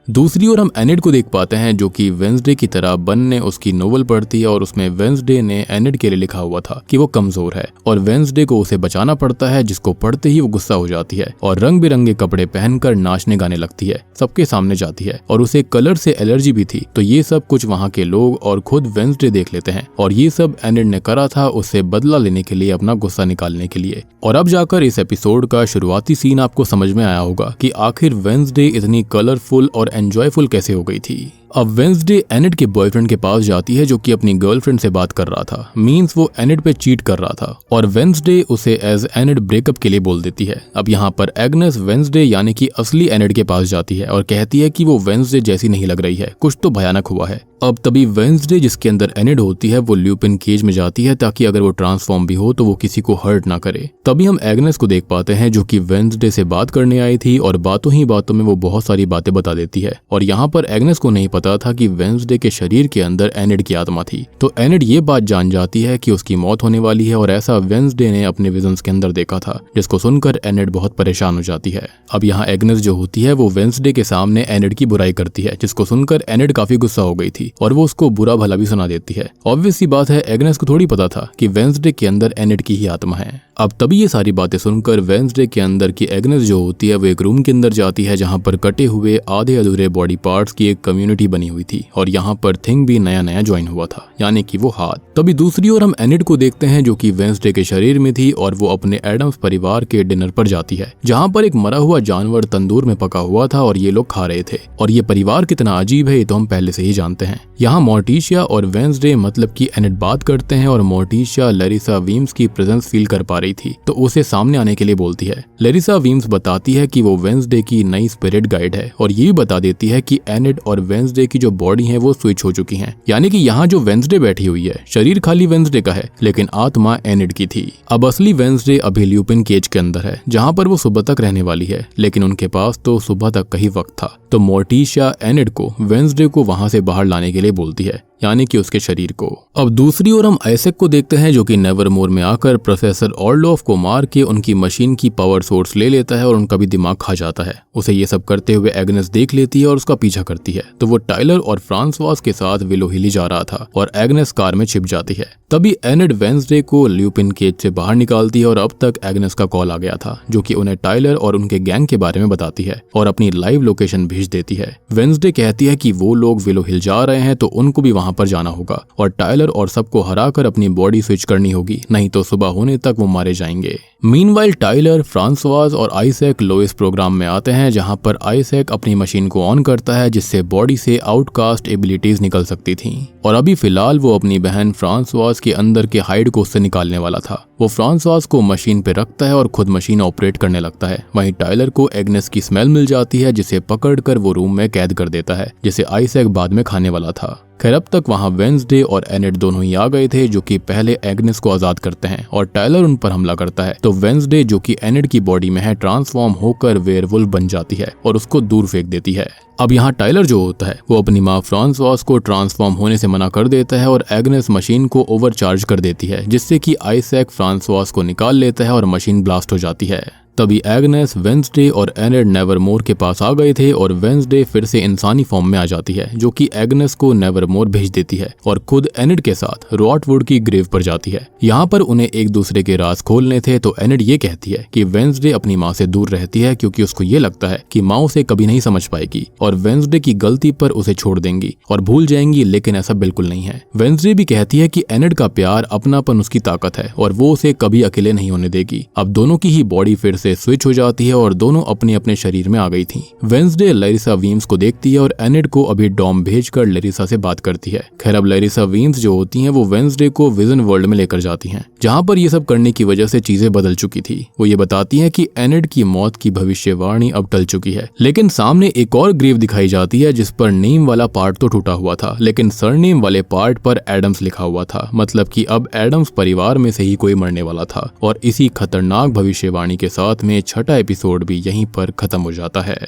दूसरी ओर हम एनेड को देख पाते हैं जो कि वेंसडे की तरह बन ने उसकी नोवेल पढ़ती है और उसमें वेंसडे ने एनेड के लिए लिखा हुआ था कि वो कमजोर है और वेंसडे को उसे बचाना पड़ता है, जिसको पढ़ते ही वो गुस्सा हो जाती है और रंग बिरंगे कपड़े पहनकर नाचने गाने लगती है, सबके सामने जाती है और उसे कलर से एलर्जी भी थी। तो ये सब कुछ वहाँ के लोग और खुद वेंसडे देख लेते हैं और ये सब एनेड ने करा था उससे बदला लेने के लिए, अपना गुस्सा निकालने के लिए। और अब जाकर इस एपिसोड का शुरुआती सीन आपको समझ में आया होगा कि आखिर वेंसडे इतनी कलरफुल और एंजॉयफुल कैसे हो गई थी। अब वेंसडे एनिड के बॉयफ्रेंड के पास जाती है जो कि अपनी गर्लफ्रेंड से बात कर रहा था, मींस वो एनिड पे चीट कर रहा था, और वेंसडे उसे एज एनिड ब्रेकअप के लिए बोल देती है। अब यहाँ पर एग्नेस वेंसडे यानी कि असली एनिड के पास जाती है और कहती है कि वो वेंसडे जैसी नहीं लग रही है, कुछ तो भयानक हुआ है। अब तभी वेंसडे जिसके अंदर एनिड होती है वो ल्यूपिन केज में जाती है ताकि अगर वो ट्रांसफॉर्म भी हो तो वो किसी को हर्ट ना करे। तभी हम एग्नेस को देख पाते हैं जो कि वेंसडे से बात करने आई थी और बातों ही बातों में वो बहुत सारी बातें बता देती है। और यहाँ पर एग्नेस को नहीं पता था कि वेंसडे के शरीर के अंदर एनिड की आत्मा थी। तो एनिड ये बात जान जाती है कि उसकी मौत होने वाली है और ऐसा वेंसडे ने अपने विजन्स के अंदर देखा था, जिसको सुनकर एनिड बहुत परेशान हो जाती है। अब यहाँ एग्नेस जो होती है वो वेंसडे के सामने एनिड की बुराई करती है, जिसको सुनकर एनिड काफी गुस्सा हो गई थी और वो उसको बुरा भला भी सुना देती है। ऑब्वियस सी बात है, एग्नेस को थोड़ी पता था कि वेंसडे के अंदर एनिड की ही आत्मा है। अब तभी ये सारी बातें सुनकर वेंसडे के अंदर की एग्नेस जो होती है वो एक रूम के अंदर जाती है जहाँ पर कटे हुए आधे अधूरे बॉडी पार्ट्स की एक कम्युनिटी बनी हुई थी और यहाँ पर थिंग भी नया नया ज्वाइन हुआ था, यानी कि वो हाथ। तभी दूसरी ओर हम एनिड को देखते हैं जो कि वेंसडे के शरीर में थी और वो अपने एडम्स परिवार के डिनर पर जाती है जहाँ पर एक मरा हुआ जानवर तंदूर में पका हुआ था और ये लोग खा रहे थे। और ये परिवार कितना अजीब है ये तो हम पहले से ही जानते हैं। यहाँ मोर्टिशिया और वेंसडे मतलब कि एनिड बात करते हैं और मोर्टिशिया लेरिसा वीम्स की प्रेजेंस फील कर पा रही थी तो उसे सामने आने के लिए बोलती है। लेरिसा वीम्स बताती है कि वो वेंसडे की नई स्पिरिट गाइड है और ये भी बता देती है कि एनिड और वेंसडे की जो बॉडी है वो स्विच हो चुकी हैं, यानी कि यहाँ जो वेंसडे बैठी हुई है शरीर खाली वेंसडे का है लेकिन आत्मा एनिड की थी। अब असली वेंसडे अभी ल्यूपिन केज के अंदर है जहाँ पर वो सुबह तक रहने वाली है, लेकिन उनके पास तो सुबह तक का ही वक्त था। तो मोर्टिशिया एनिड को वेंसडे को वहां से बाहर लाने के लिए बोलती है, यानी कि उसके शरीर को। अब दूसरी ओर हम आइजैक को देखते हैं जो कि नेवरमोर में आकर प्रोफेसर ऑर्लोफ को मार के उनकी मशीन की पावर सोर्स ले लेता है और उनका भी दिमाग खा जाता है। उसे ये सब करते हुए एग्नेस देख लेती है और उसका पीछा करती है। तो वो टाइलर और फ्रांसवास के साथ विलो हिली जा रहा था और एग्नेस कार में छिप जाती है। तभी एनिड वेंसडे को ल्यूपिन केज से बाहर निकालती है और अब तक एग्नेस का कॉल आ गया था जो कि उन्हें टाइलर और उनके गैंग के बारे में बताती है और अपनी लाइव लोकेशन भेज देती है। वेंसडे कहती है कि वो लोग विलो हिल जा रहे हैं तो उनको भी वहां पर जाना होगा और टाइलर और सबको हराकर अपनी बॉडी स्विच करनी होगी, नहीं तो सुबह होने तक वो मारे जाएंगे। मीनवाइल टाइलर, फ्रांसवास और आइजैक लोइस प्रोग्राम में आते हैं जहां पर आइजैक अपनी मशीन को ऑन करता है जिससे बॉडी से आउटकास्ट एबिलिटीज निकल सकती थीं और अभी फिलहाल वो अपनी बहन फ्रांसवास के अंदर के हाइड को उससे निकालने वाला था। वो फ्रांसवास को मशीन पे रखता है और खुद मशीन ऑपरेट करने लगता है। वहीं टाइलर को एग्नेस की स्मेल मिल जाती है जिसे पकड़कर वो रूम में कैद कर देता है जिसे आइजैक बाद में खाने वाला था। खैर अब तक वहां वेंसडे और एनिड दोनों ही आ गए थे जो कि पहले एग्नेस को आजाद करते हैं और टाइलर उन पर हमला करता है। तो वेंसडे जो कि एनिड की बॉडी में है ट्रांसफॉर्म होकर वेयरवुल्फ बन जाती है और उसको दूर फेंक देती है। अब यहाँ टाइलर जो होता है वो अपनी माँ फ्रांसवास को ट्रांसफॉर्म होने से मना कर देता है और एग्नेस मशीन को ओवरचार्ज कर देती है जिससे कि आइजैक फ्रांसवास को निकाल लेता है और मशीन ब्लास्ट हो जाती है। तभी एग्नेस, वेंसडे और एनिड नेवरमोर के पास आ गए थे और वेंसडे फिर से इंसानी फॉर्म में आ जाती है जो कि एग्नेस को नेवरमोर भेज देती है और खुद एनिड के साथ रॉटवुड की ग्रेव पर जाती है। यहाँ पर उन्हें एक दूसरे के राज खोलने थे तो एनिड ये कहती है कि वेंसडे अपनी माँ से दूर रहती है क्योंकि उसको ये लगता है कि माँ उसे कभी नहीं समझ पाएगी और वेंसडे की गलती पर उसे छोड़ देंगी और भूल जाएंगी, लेकिन ऐसा बिल्कुल नहीं है। वेंसडे भी कहती है कि एनिड का प्यार, अपनापन उसकी ताकत है और वो उसे कभी अकेले नहीं होने देगी। अब दोनों की ही बॉडी फिर से स्विच हो जाती है और दोनों अपने अपने शरीर में आ गई थी। वेंसडे लेरिसा वीम्स को देखती है और एनिड को अभी डॉम भेजकर लेरिसा से बात करती है। खैर अब लेरिसा वीम्स जो होती हैं वो वेंसडे को विजन वर्ल्ड में लेकर जाती हैं जहां पर ये सब करने की वजह से चीजें बदल चुकी थी। वो ये बताती हैं कि एनिड की मौत की भविष्यवाणी अब टल चुकी है, लेकिन सामने एक और ग्रेव दिखाई जाती है जिस पर नेम वाला पार्ट तो टूटा हुआ था लेकिन सरनेम वाले पार्ट पर एडम्स लिखा हुआ था, मतलब कि अब एडम्स परिवार में से ही कोई मरने वाला था। और इसी खतरनाक भविष्यवाणी के साथ में छठा एपिसोड भी यहीं पर खत्म हो जाता है।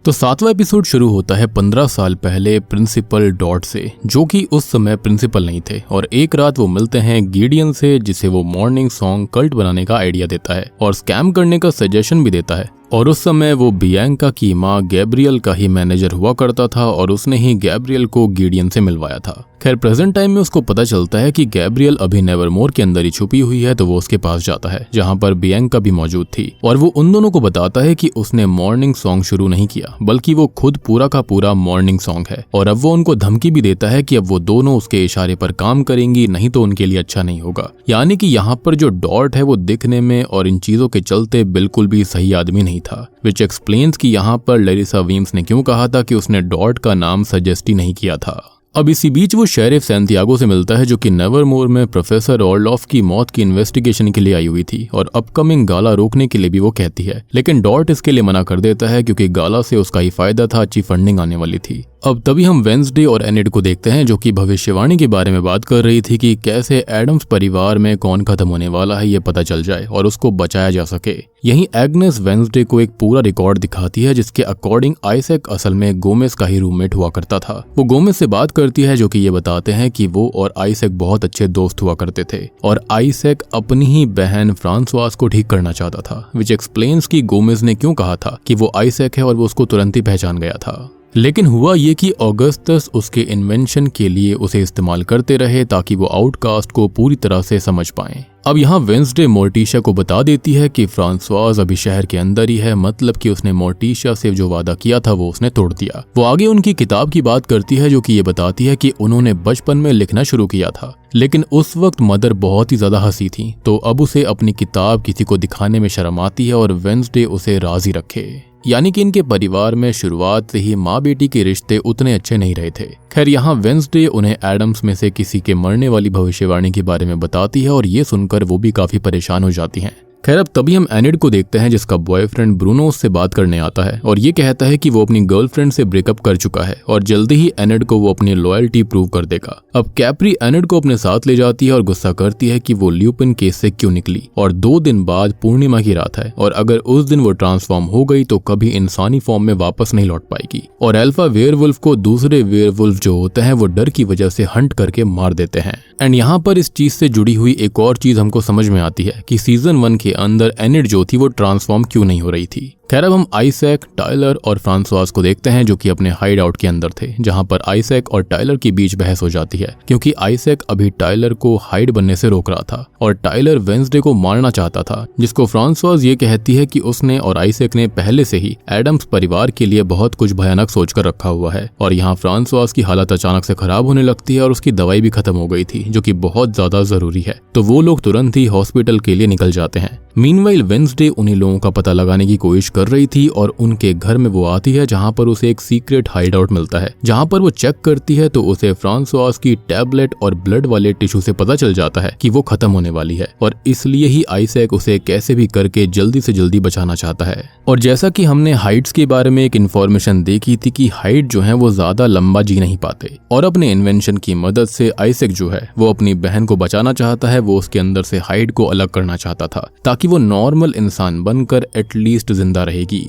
तो सातवां एपिसोड शुरू होता है 15 साल पहले प्रिंसिपल डॉट से, जो कि उस समय प्रिंसिपल नहीं थे। और एक रात वो मिलते हैं गिडियन से जिसे वो मॉर्निंग सॉन्ग कल्ट बनाने का आइडिया देता है और स्कैम करने का सजेशन भी देता है। और उस समय वो बियांका की माँ गैब्रियल का ही मैनेजर हुआ करता था और उसने ही गैब्रियल को गिडियन से मिलवाया था। खैर प्रेजेंट टाइम में उसको पता चलता है कि गैब्रियल अभी नेवरमोर के अंदर ही छुपी हुई है, तो वो उसके पास जाता है जहाँ पर बियांका भी मौजूद थी और वो उन दोनों को बताता है कि उसने मॉर्निंग सॉन्ग शुरू नहीं किया बल्कि वो खुद पूरा का पूरा मॉर्निंग सॉन्ग है। और अब वो उनको धमकी भी देता है कि अब वो दोनों उसके इशारे पर काम करेंगी, नहीं तो उनके लिए अच्छा नहीं होगा। यानी कि यहाँ पर जो डॉट है वो दिखने में और इन चीजों के चलते बिल्कुल भी सही आदमी नहीं था, विच एक्सप्लेन्स कि यहाँ पर लैरिसा वीम्स ने क्यों कहा था कि उसने डॉट का नाम सजेस्ट ही नहीं किया था। अब इसी बीच वो शेरिफ सैंटियागो से मिलता है जो कि नेवरमोर में प्रोफेसर ऑर्लॉफ की मौत की इन्वेस्टिगेशन के लिए आई हुई थी और अपकमिंग गाला रोकने के लिए भी वो कहती है, लेकिन डॉट इसके लिए मना कर देता है क्योंकि गाला से उसका ही फायदा था, अच्छी फंडिंग आने वाली थी। अब तभी हम वेंसडे और एनिड को देखते हैं जो कि भविष्यवाणी के बारे में बात कर रही थी कि कैसे एडम्स परिवार में कौन खत्म होने वाला है ये पता चल जाए और उसको बचाया जा सके। यहीं एग्नेस वेंसडे को एक पूरा रिकॉर्ड दिखाती है जिसके अकॉर्डिंग आइजैक असल में गोमेस का ही रूममेट हुआ करता था। वो गोमेस से बात करती है जो कि ये बताते हैं कि वो और आइजैक बहुत अच्छे दोस्त हुआ करते थे और आइजैक अपनी ही बहन फ्रांसवास को ठीक करना चाहता था, विच एक्सप्लेन्स कि गोमेस ने क्यों कहा था कि वो आइजैक है और वो उसको तुरंत ही पहचान गया था। लेकिन हुआ ये कि ऑगस्टस उसके इन्वेंशन के लिए उसे इस्तेमाल करते रहे ताकि वो आउटकास्ट को पूरी तरह से समझ पाएं। अब यहाँ वेंसडे मोर्टिशा को बता देती है कि फ्रांसवाज अभी शहर के अंदर ही है, मतलब कि उसने मोर्टिशा से जो वादा किया था वो उसने तोड़ दिया। वो आगे उनकी किताब की बात करती है जो कि ये बताती है कि उन्होंने बचपन में लिखना शुरू किया था, लेकिन उस वक्त मदर बहुत ही ज्यादा हंसी थी, तो अब उसे अपनी किताब किसी को दिखाने में शर्म आती है और वेंसडे उसे राजी रखे। यानी कि इनके परिवार में शुरुआत से ही माँ बेटी के रिश्ते उतने अच्छे नहीं रहे थे। खैर यहाँ वेंसडे उन्हें एडम्स में से किसी के मरने वाली भविष्यवाणी के बारे में बताती है और ये सुनकर वो भी काफी परेशान हो जाती हैं। खैर अब तभी हम एनिड को देखते हैं जिसका बॉयफ्रेंड ब्रूनो उससे बात करने आता है और ये कहता है कि वो अपनी गर्लफ्रेंड से ब्रेकअप कर चुका है और जल्दी ही एनिड को वो अपनी लॉयल्टी प्रूव कर देगा। अब कैप्री एनिड को अपने साथ ले जाती है और गुस्सा करती है कि वो ल्यूपिन केस से क्यों निकली और 2 दिन बाद पूर्णिमा की रात है और अगर उस दिन वो ट्रांसफॉर्म हो गई तो कभी इंसानी फॉर्म में वापस नहीं लौट पाएगी और अल्फा वेयरवुल्फ को दूसरे वेयरवुल्फ जो होते हैं वो डर की वजह से हंट करके मार देते हैं। एंड यहाँ पर इस चीज से जुड़ी हुई एक और चीज हमको समझ में आती है कि सीजन 1 के अंदर एनिड जो थी वो ट्रांसफॉर्म क्यों नहीं हो रही थी। खैर अब हम आइजैक, टाइलर और फ्रांसवास को देखते हैं जो कि अपने हाइड आउट के अंदर थे, जहां पर आइजैक और टाइलर के बीच बहस हो जाती है क्योंकि आइजैक अभी टाइलर को हाइड बनने से रोक रहा था और टाइलर वेंसडे को मारना चाहता था, जिसको फ्रांसवास ये कहती है कि उसने और आइजैक ने पहले से ही एडम्स परिवार के लिए बहुत कुछ भयानक सोचकर रखा हुआ है। और यहाँ फ्रांसवास की हालत अचानक से खराब होने लगती है और उसकी दवाई भी खत्म हो गई थी जो कि बहुत ज्यादा जरूरी है, तो वो लोग तुरंत ही हॉस्पिटल के लिए निकल जाते हैं। मीनवाइल वेंसडे उन्हीं लोगों का पता लगाने की कोशिश कर रही थी और उनके घर में वो आती है जहां पर उसे एक सीक्रेट हाइड आउट मिलता है। जहां पर वो चेक करती है तो उसे फ्रांसवास की टैबलेट और ब्लड वाले टिश्यू से पता चल जाता है कि वो खत्म होने वाली है और इसलिए ही आइजैक उसे कैसे भी करके जल्दी से जल्दी बचाना चाहता है। और जैसा कि हमने हाइड्स के बारे में एक इन्फॉर्मेशन देखी थी कि हाइड जो है वो ज्यादा लंबा जी नहीं पाते और अपने इन्वेंशन की मदद से आइजैक जो है वो अपनी बहन को बचाना चाहता है। वो उसके अंदर से हाइड को अलग करना चाहता था ताकि वो नॉर्मल इंसान बनकर एटलीस्ट जिंदा रहेगी।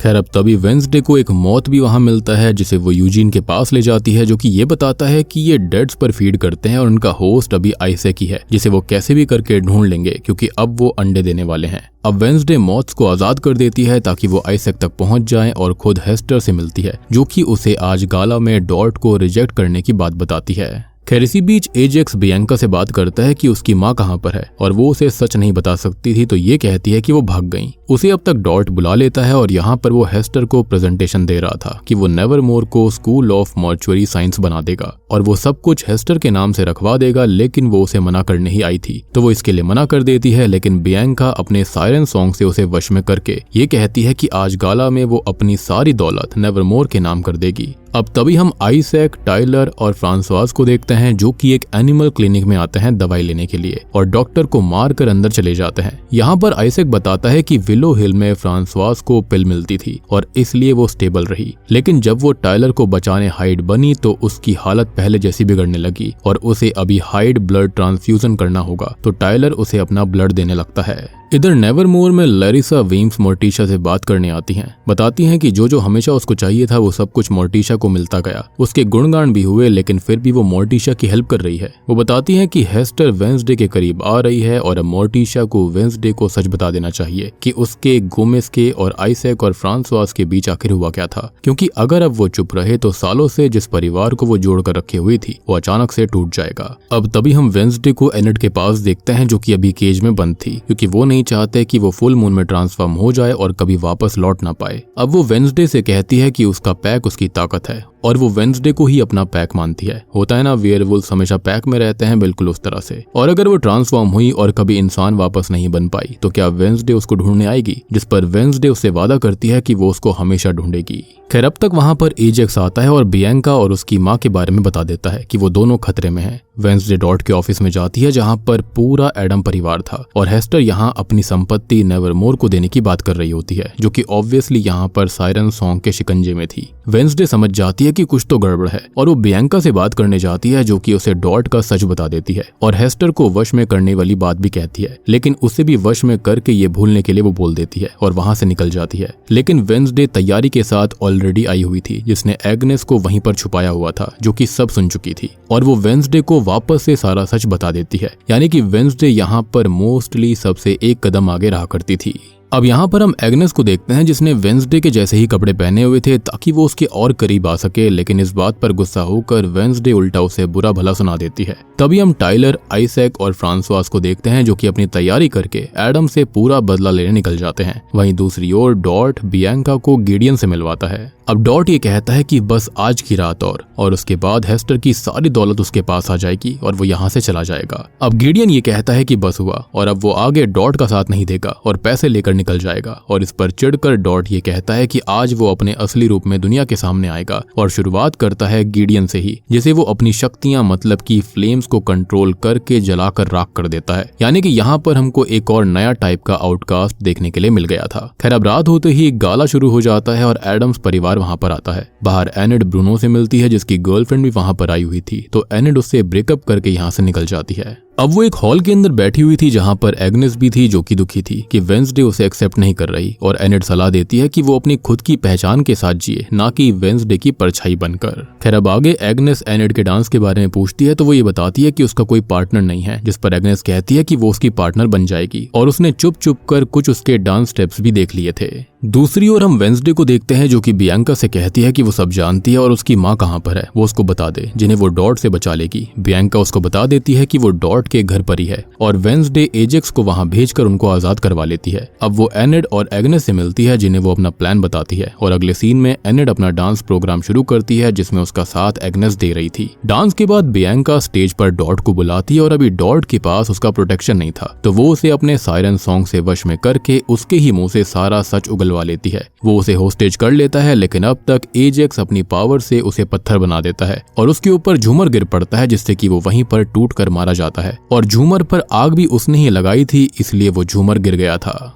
खैर अब तभी वेंसडे को एक मौत भी वहां मिलता है जिसे वो यूजीन के पास ले जाती है जो कि ये बताता है कि ये डेड्स पर फीड करते हैं और उनका होस्ट अभी आइजैक ही है जिसे वो कैसे भी करके ढूंढ लेंगे क्योंकि अब वो अंडे देने वाले हैं। अब वेंसडे मॉथ्स को आजाद कर देती है ताकि वो आइजैक तक पहुंच जाए और खुद हेस्टर से मिलती है जो कि उसे आज गाला में डॉट को रिजेक्ट करने की बात बताती है। खैर इसी बीच एजेक्स बियांका से बात करता है कि उसकी माँ कहाँ पर है और वो उसे सच नहीं बता सकती थी, तो ये कहती है कि वो भाग गई। उसे अब तक डॉट बुला लेता है और यहाँ पर वो हेस्टर को प्रेजेंटेशन दे रहा था कि वो नेवरमोर को स्कूल ऑफ मॉर्चुअरी साइंस बना देगा और वो सब कुछ हेस्टर के नाम से रखवा देगा, लेकिन वो उसे मना करने ही आई थी तो वो इसके लिए मना कर देती है। लेकिन बियांका अपने सायरन सॉन्ग से उसे वश में करके ये कहती है कि आज गाला में वो अपनी सारी दौलत नेवरमोर के नाम कर देगी। अब तभी हम आइजैक, टाइलर और फ्रांसवास को देखते हैं जो कि एक एनिमल क्लिनिक में आते हैं दवाई लेने के लिए और डॉक्टर को मार कर अंदर चले जाते हैं। यहाँ पर आइजैक बताता है कि विलो हिल में फ्रांसवास को पिल मिलती थी और इसलिए वो स्टेबल रही, लेकिन जब वो टाइलर को बचाने हाइड बनी तो उसकी हालत पहले जैसी बिगड़ने लगी और उसे अभी हाइड ब्लड ट्रांसफ्यूजन करना होगा, तो टाइलर उसे अपना ब्लड देने लगता है। इधर नेवरमोर में लैरिसा वीम्स मोर्टिशा से बात करने आती हैं। बताती हैं कि जो हमेशा उसको चाहिए था वो सब कुछ मोर्टिशा को मिलता गया। उसके गुणगान भी हुए लेकिन फिर भी वो मोर्टिशा की हेल्प कर रही है। वो बताती हैं कि हेस्टर वेंसडे के करीब आ रही है और अब मोर्टिशा को वेंसडे को सच बता देना चाहिए कि उसके गोमेस के और आइजैक और फ्रांसवास के बीच आखिर हुआ क्या था, क्योंकि अगर अब वो चुप रहे तो सालों से जिस परिवार को वो जोड़ कर रखे हुई थी वो अचानक से टूट जाएगा। अब तभी हम वेंसडे को एनेट के पास देखते हैं जो कि अभी केज में बंद थी, क्योंकि वो नहीं चाहते कि वो फुल मून में ट्रांसफॉर्म हो जाए और कभी वापस लौट ना पाए। अब वो वेंसडे से कहती है कि उसका पैक उसकी ताकत है और वो वेंसडे को ही अपना पैक मानती है। होता है ना, वेयरवुल्फ हमेशा पैक में रहते हैं, बिल्कुल उस तरह से। और अगर वो ट्रांसफॉर्म हुई और कभी इंसान वापस नहीं बन पाई तो क्या वेंसडे उसको ढूंढने आएगी, जिस पर वेंसडे उससे वादा करती है कि वो उसको हमेशा ढूंढेगी। खैर अब तक वहां पर एजेक्स आता है और बियांका और उसकी माँ के बारे में बता देता है कि वो दोनों खतरे में हैं। वेंसडे डॉट के ऑफिस में जाती है जहां पर पूरा एडम परिवार था और हेस्टर यहां अपनी संपत्ति नेवरमोर को देने की बात कर रही होती है, जो कि ऑब्वियसली यहां पर सायरन सॉन्ग के शिकंजे में थी। वेंसडे समझ जाती है कि कुछ तो गड़बड़ है और वो बियांका से बात करने जाती है जो कि उसे डॉट का सच बता देती है और हेस्टर को वश में करने वाली बात भी कहती है, लेकिन उसे भी वश में करके ये भूलने के लिए वो बोल देती है और वहां से निकल जाती है। लेकिन वेंसडे तैयारी के साथ ऑलरेडी आई हुई थी, जिसने एग्नेस को वहीं पर छुपाया हुआ था, जो कि सब सुन चुकी थी और वो वेंसडे को वापस से सारा सच बता देती है। यानी कि वेंसडे यहाँ पर मोस्टली सबसे एक कदम आगे रहा करती थी। अब यहाँ पर हम एग्नेस को देखते हैं जिसने वेंसडे के जैसे ही कपड़े पहने हुए थे ताकि वो उसके और करीब आ सके, लेकिन इस बात पर गुस्सा होकर वेंसडे उल्टा उसे बुरा भला सुना देती है। तभी हम टाइलर, आइजैक और फ्रांसवास को देखते हैं जो कि अपनी तैयारी करके एडम से पूरा बदला लेने निकल जाते हैं। वहीं दूसरी ओर डॉट बियांका को गिडियन से मिलवाता है। अब डॉट ये कहता है कि बस आज की रात और उसके बाद हेस्टर की सारी दौलत उसके पास आ जाएगी और वो यहाँ से चला जाएगा। अब गिडियन ये कहता है कि बस हुआ और अब वो आगे डॉट का साथ नहीं देगा और पैसे लेकर निकल जाएगा। और इस पर चिढ़कर डॉट ये कहता है कि आज वो अपने असली रूप में दुनिया के सामने आएगा और शुरुआत करता है गिडियन से ही, जिसे वो अपनी शक्तियां मतलब की फ्लेम्स को कंट्रोल करके जलाकर राख कर देता है। यानी कि यहाँ पर हमको एक और नया टाइप का आउटकास्ट देखने के लिए मिल गया था। खैर अब रात होते ही गाला शुरू हो जाता है और एडम्स परिवार वहां पर आता है। बाहर एनेड ब्रूनो से मिलती है जिसकी गर्लफ्रेंड भी वहां पर आई हुई थी, तो एनेड उससे ब्रेकअप करके यहाँ से निकल जाती है। अब वो एक हॉल के अंदर बैठी हुई थी जहां पर एग्नेस भी थी जो कि दुखी थी कि वेंसडे उसे एक्सेप्ट नहीं कर रही और एनेड सलाह देती है कि वो अपनी खुद की पहचान के साथ जिए, ना कि वेंसडे की परछाई बनकर। खैर अब आगे एग्नेस एनेड के डांस के बारे में पूछती है तो वो ये बताती है कि उसका कोई पार्टनर नहीं है, जिस पर एग्नेस कहती है कि वो उसकी पार्टनर बन जाएगी और उसने चुप चुप कर कुछ उसके डांस स्टेप्स भी देख लिए थे। दूसरी ओर हम वेंसडे को देखते हैं जो कि बियांका से कहती है कि वो सब जानती है और उसकी माँ कहाँ पर है वो उसको बता दे, जिन्हें वो डॉट से बचा लेगी। बियांका उसको बता देती है कि वो डॉट के घर पर ही है और वेंसडे एजेक्स को वहां भेजकर उनको आजाद करवा लेती है। अब वो एनेड और एग्नेस से मिलती है जिन्हें वो अपना प्लान बताती है और अगले सीन में एनेड अपना डांस प्रोग्राम शुरू करती है जिसमें उसका साथ एग्नेस दे रही थी। डांस के बाद बियांका स्टेज पर डॉट को बुलाती है और अभी डॉट के पास उसका प्रोटेक्शन नहीं था, तो वो उसे अपने सायरन सॉन्ग से वश में करके उसके ही मुंह से सारा सच उगलवा लेती है। वो उसे होस्टेज कर लेता है, लेकिन अब तक एजेक्स अपनी पावर से उसे पत्थर बना देता है और उसके ऊपर झूमर गिर पड़ता है जिससे कि वो वहीं पर टूट कर मारा जाता है और झूमर पर आग भी उसने ही लगाई थी, इसलिए वो झूमर गिर गया था।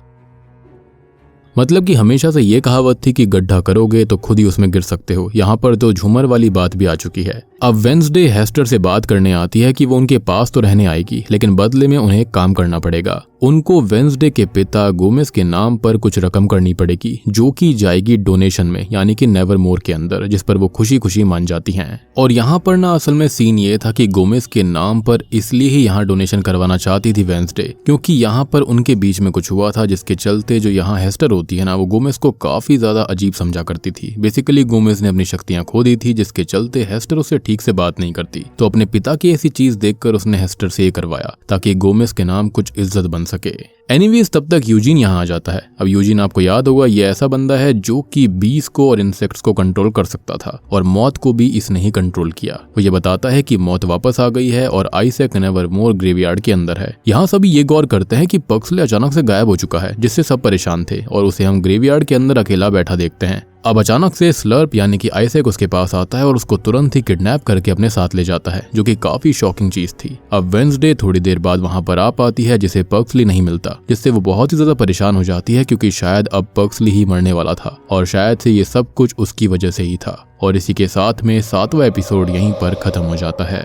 मतलब कि हमेशा से ये कहावत थी कि गड्ढा करोगे तो खुद ही उसमें गिर सकते हो। यहाँ पर तो झूमर वाली बात भी आ चुकी है। अब वेंसडे हेस्टर से बात करने आती है कि वो उनके पास तो रहने आएगी, लेकिन बदले में उन्हें काम करना पड़ेगा। उनको वेंसडे के पिता गोमेस के नाम पर कुछ रकम करनी पड़ेगी जो कि जाएगी डोनेशन में, यानी कि नेवरमोर के अंदर, जिस पर वो खुशी खुशी मान जाती हैं। और यहाँ पर ना असल में सीन ये था कि गोमेस के नाम पर इसलिए ही यहाँ डोनेशन करवाना चाहती थी वेंसडे, क्योंकि यहाँ पर उनके बीच में कुछ हुआ था जिसके चलते जो यहाँ हेस्टर होती है ना, वो गोमेस को काफी ज्यादा अजीब समझा करती थी। बेसिकली गोमेस ने अपनी शक्तियां खो दी थी, जिसके चलते हेस्टर उससे ठीक से बात नहीं करती। तो अपने पिता की ऐसी चीज देखकर उसने हेस्टर से ये करवाया ताकि गोमेस के नाम कुछ इज्जत बन सके। एनीवेज तब तक यूजीन यहाँ आ जाता है। अब यूजीन आपको याद होगा ये ऐसा बंदा है जो कि बीस को और इंसेक्ट्स को कंट्रोल कर सकता था और मौत को भी इसने ही कंट्रोल किया। वो ये बताता है कि मौत वापस आ गई है और आइजैक नेवरमोर ग्रेवयार्ड के अंदर है। यहाँ सभी ये गौर करते हैं कि पक्सले अचानक से गायब हो चुका है, जिससे सब परेशान थे और उसे हम ग्रेवयार्ड के अंदर अकेला बैठा देखते हैं। अब अचानक से स्लर्प यानी कि आइजैक उसके पास आता है और उसको तुरंत ही किडनैप करके अपने साथ ले जाता है, जो कि काफी शॉकिंग चीज थी। अब वेंसडे थोड़ी देर बाद वहां पर आ पाती है जिसे पक्सली नहीं मिलता, जिससे वो बहुत ही ज्यादा परेशान हो जाती है क्योंकि शायद अब पक्सली ही मरने वाला था और शायद से ये सब कुछ उसकी वजह से ही था। और इसी के साथ में 7वां एपिसोड यहीं पर खत्म हो जाता है।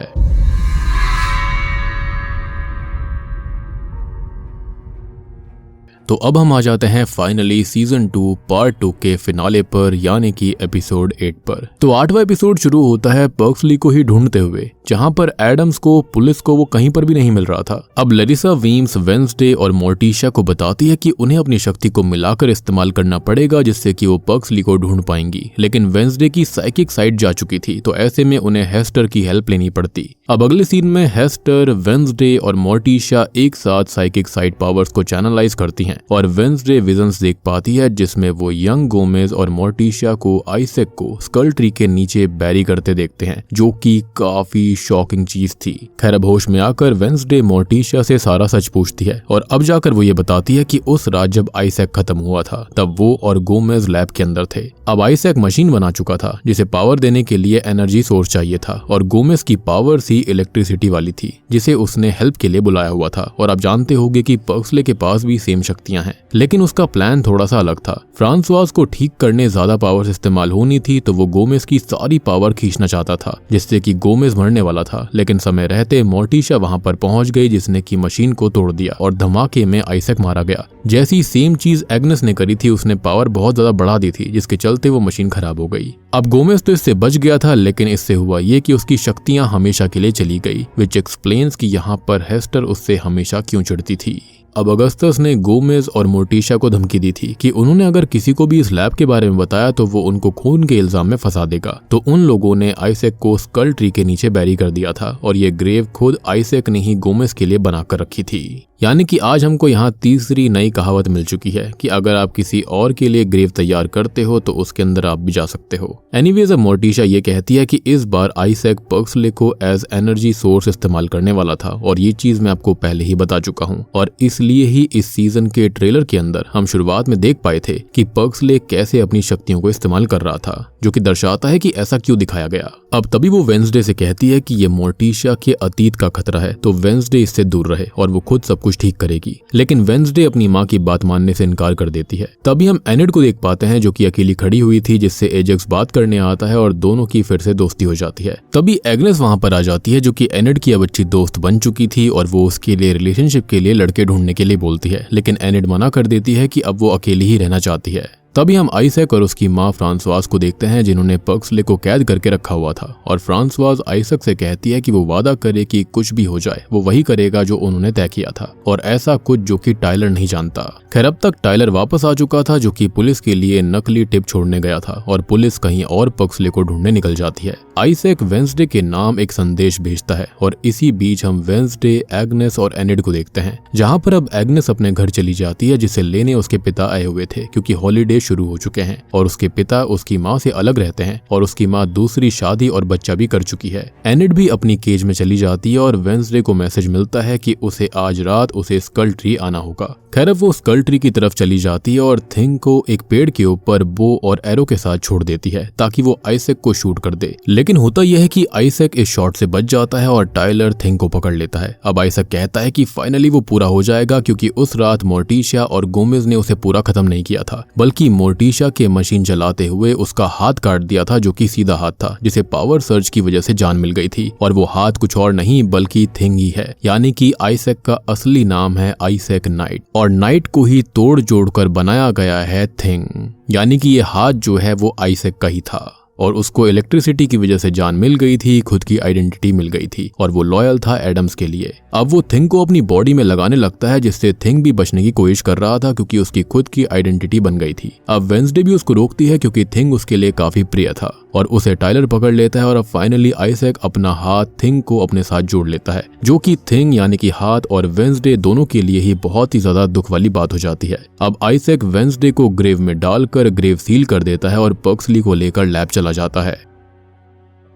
तो अब हम आ जाते हैं फाइनली सीजन 2 पार्ट 2 के फिनाले पर, यानी कि एपिसोड 8 पर। तो 8वां एपिसोड शुरू होता है पर्क्सली को ही ढूंढते हुए, जहां पर एडम्स को पुलिस को वो कहीं पर भी नहीं मिल रहा था। अब लरिसा वीम्स वेंसडे और मोर्टिशा को बताती है कि उन्हें अपनी शक्ति को मिलाकर इस्तेमाल करना पड़ेगा जिससे कि वो पर्क्सली को ढूंढ पाएंगी, लेकिन वेंसडे की साइकिक साइट जा चुकी थी, तो ऐसे में उन्हें हेस्टर की हेल्प लेनी पड़ती। अब अगले सीन में हेस्टर, वेंसडे और मोर्टिशा एक साथ साइकिक साइट पावर्स को चैनलाइज करती हैं और वेंसडे विजन्स देख पाती है जिसमें वो यंग गोमेज और मोर्टिशा को आइसेक को स्कल ट्री के नीचे बैरी करते देखते हैं, जो कि काफी शॉकिंग चीज थी। खैर अब होश में आकर वेंसडे मोर्टिशा से सारा सच पूछती है और अब जाकर वो ये बताती है कि उस रात जब आइसेक खत्म हुआ था तब वो और गोमेज लैब के अंदर थे। अब आइसेक मशीन बना चुका था जिसे पावर देने के लिए एनर्जी सोर्स चाहिए था और गोमेज की पावर सी इलेक्ट्रिसिटी वाली थी जिसे उसने हेल्प के लिए बुलाया हुआ था। और आप जानते होंगे कि पर्क्सले के पास भी सेम शक्तियां हैं, लेकिन उसका प्लान थोड़ा सा अलग था। फ्रांसवाज को ठीक करने ज्यादा पावर्स इस्तेमाल होनी थी, तो वो गोमेज की सारी पावर खींचना चाहता था जिससे कि गोमेज मरने वाला था, लेकिन समय रहते मोर्टिशा वहां पर पहुंच गई जिसने की मशीन को तोड़ दिया और धमाके में आइसेक मारा गया। जैसी सेम चीज एग्नेस ने करी थी, उसने पावर बहुत ज्यादा बढ़ा दी थी जिसके चलते वो मशीन खराब हो गई। अब गोमेज तो इससे बच गया था, लेकिन इससे हुआ ये कि उसकी शक्तियां हमेशा के लिए चली गई, विच एक्सप्लेन्स कि यहाँ पर हेस्टर उससे हमेशा क्यों चिढ़ती थी। अब अगस्टस ने गोमेज और मोर्टिशा को धमकी दी थी कि उन्होंने अगर किसी को भी इस लैब के बारे में बताया तो वो उनको खून के इल्जाम में फंसा देगा। तो उन लोगों ने आइसेक को स्कल ट्री के नीचे बैरी कर दिया था और ये ग्रेव खुद आइसेक ने ही गोमेज के लिए बनाकर रखी थी। यानी कि आज हमको यहाँ तीसरी नई कहावत मिल चुकी है कि अगर आप किसी और के लिए ग्रेव तैयार करते हो तो उसके अंदर आप भी जा सकते हो। एनीवेज अब मोर्टिशा ये कहती है कि इस बार आइसेक पर्क्सले को एज एनर्जी सोर्स इस्तेमाल करने वाला था और ये चीज मैं आपको पहले ही बता चुका हूँ और इसलिए ही इस सीजन के ट्रेलर के अंदर हम शुरुआत में देख पाए थे कि पर्क्सले कैसे अपनी शक्तियों को इस्तेमाल कर रहा था, जो कि दर्शाता है कि ऐसा क्यों दिखाया गया। अब तभी वो वेंसडे से कहती है कि ये मोर्टिशा के अतीत का खतरा है, तो वेंसडे इससे दूर रहे और वो खुद सब कुछ ठीक करेगी। लेकिन वेंसडे अपनी माँ की बात मानने से इनकार कर देती है। तभी हम एनिड को देख पाते हैं जो कि अकेली खड़ी हुई थी, जिससे एजेक्स बात करने आता है और दोनों की फिर से दोस्ती हो जाती है। तभी एग्नेस वहां पर आ जाती है जो कि एनिड की अब अच्छी दोस्त बन चुकी थी और वो उसके लिए रिलेशनशिप के लिए लड़के ढूंढने के लिए बोलती है, लेकिन एनिड मना कर देती है कि अब वो अकेली ही रहना चाहती है। तभी हम आइसेक और उसकी माँ फ्रांसवाज को देखते हैं जिन्होंने पर्क्सले को कैद करके रखा हुआ था और फ्रांसवाज आइसेक से कहती है कि वो वादा करे कि कुछ भी हो जाए वो वही करेगा जो उन्होंने तय किया था, और ऐसा कुछ जो कि टाइलर नहीं जानता। खैर अब तक टाइलर वापस आ चुका था जो कि पुलिस के लिए नकली टिप छोड़ने गया था और पुलिस कहीं और पर्क्सले को ढूंढने निकल जाती है। आइसेक वेंसडे के नाम एक संदेश भेजता है और इसी बीच हम वेंसडे, एग्नेस और एनिड को देखते हैं, जहाँ पर अब एग्नेस अपने घर चली जाती है जिसे लेने उसके पिता आए हुए थे क्योंकि हॉलीडे शुरू हो चुके हैं और उसके पिता उसकी माँ से अलग रहते हैं और उसकी माँ दूसरी शादी और बच्चा भी कर चुकी है। एनिड भी अपनी केज में चली जाती है और वेंसडे को मैसेज मिलता है कि उसे आज रात उसे स्कल ट्री आना होगा। खैर अब वो स्कल ट्री की तरफ चली जाती है और थिंग को एक पेड़ के ऊपर बो और एरो के साथ छोड़ देती है ताकि वो आइसेक को शूट कर दे। लेकिन होता यह है कि आइसेक इस शॉट से बच जाता है और टाइलर थिंग को पकड़ लेता है। अब आइसेक कहता है कि फाइनली वो पूरा हो जाएगा क्योंकि उस रात मोर्टिशा और गोमेज ने उसे पूरा खत्म नहीं किया था, बल्कि मोर्टिशा के मशीन चलाते हुए उसका हाथ काट दिया था जो कि सीधा हाथ था जिसे पावर सर्ज की वजह से जान मिल गई थी, और वो हाथ कुछ और नहीं बल्कि थिंग ही है। यानी कि आइसेक का असली नाम है आइसेक नाइट और नाइट को ही तोड़ जोड़ कर बनाया गया है थिंग। यानी कि ये हाथ जो है वो आइसेक का ही था और उसको इलेक्ट्रिसिटी की वजह से जान मिल गई थी, खुद की आइडेंटिटी मिल गई थी और वो लॉयल था एडम्स के लिए। अब वो थिंग को अपनी बॉडी में लगाने लगता है जिससे थिंग भी बचने की कोशिश कर रहा था क्योंकि उसकी खुद की आइडेंटिटी बन गई थी। अब वेंसडे भी उसको रोकती है क्योंकि थिंग उसके लिए काफी प्रिय था और उसे टाइलर पकड़ लेता है और अब फाइनली आइसेक अपना हाथ थिंग को अपने साथ जोड़ लेता है, जो कि थिंग यानी कि हाथ और वेंसडे दोनों के लिए ही बहुत ही ज्यादा दुख वाली बात हो जाती है। अब आइसेक वेंसडे को ग्रेव में डालकर ग्रेव सील कर देता है और पर्क्सली को लेकर लैब चला जाता है।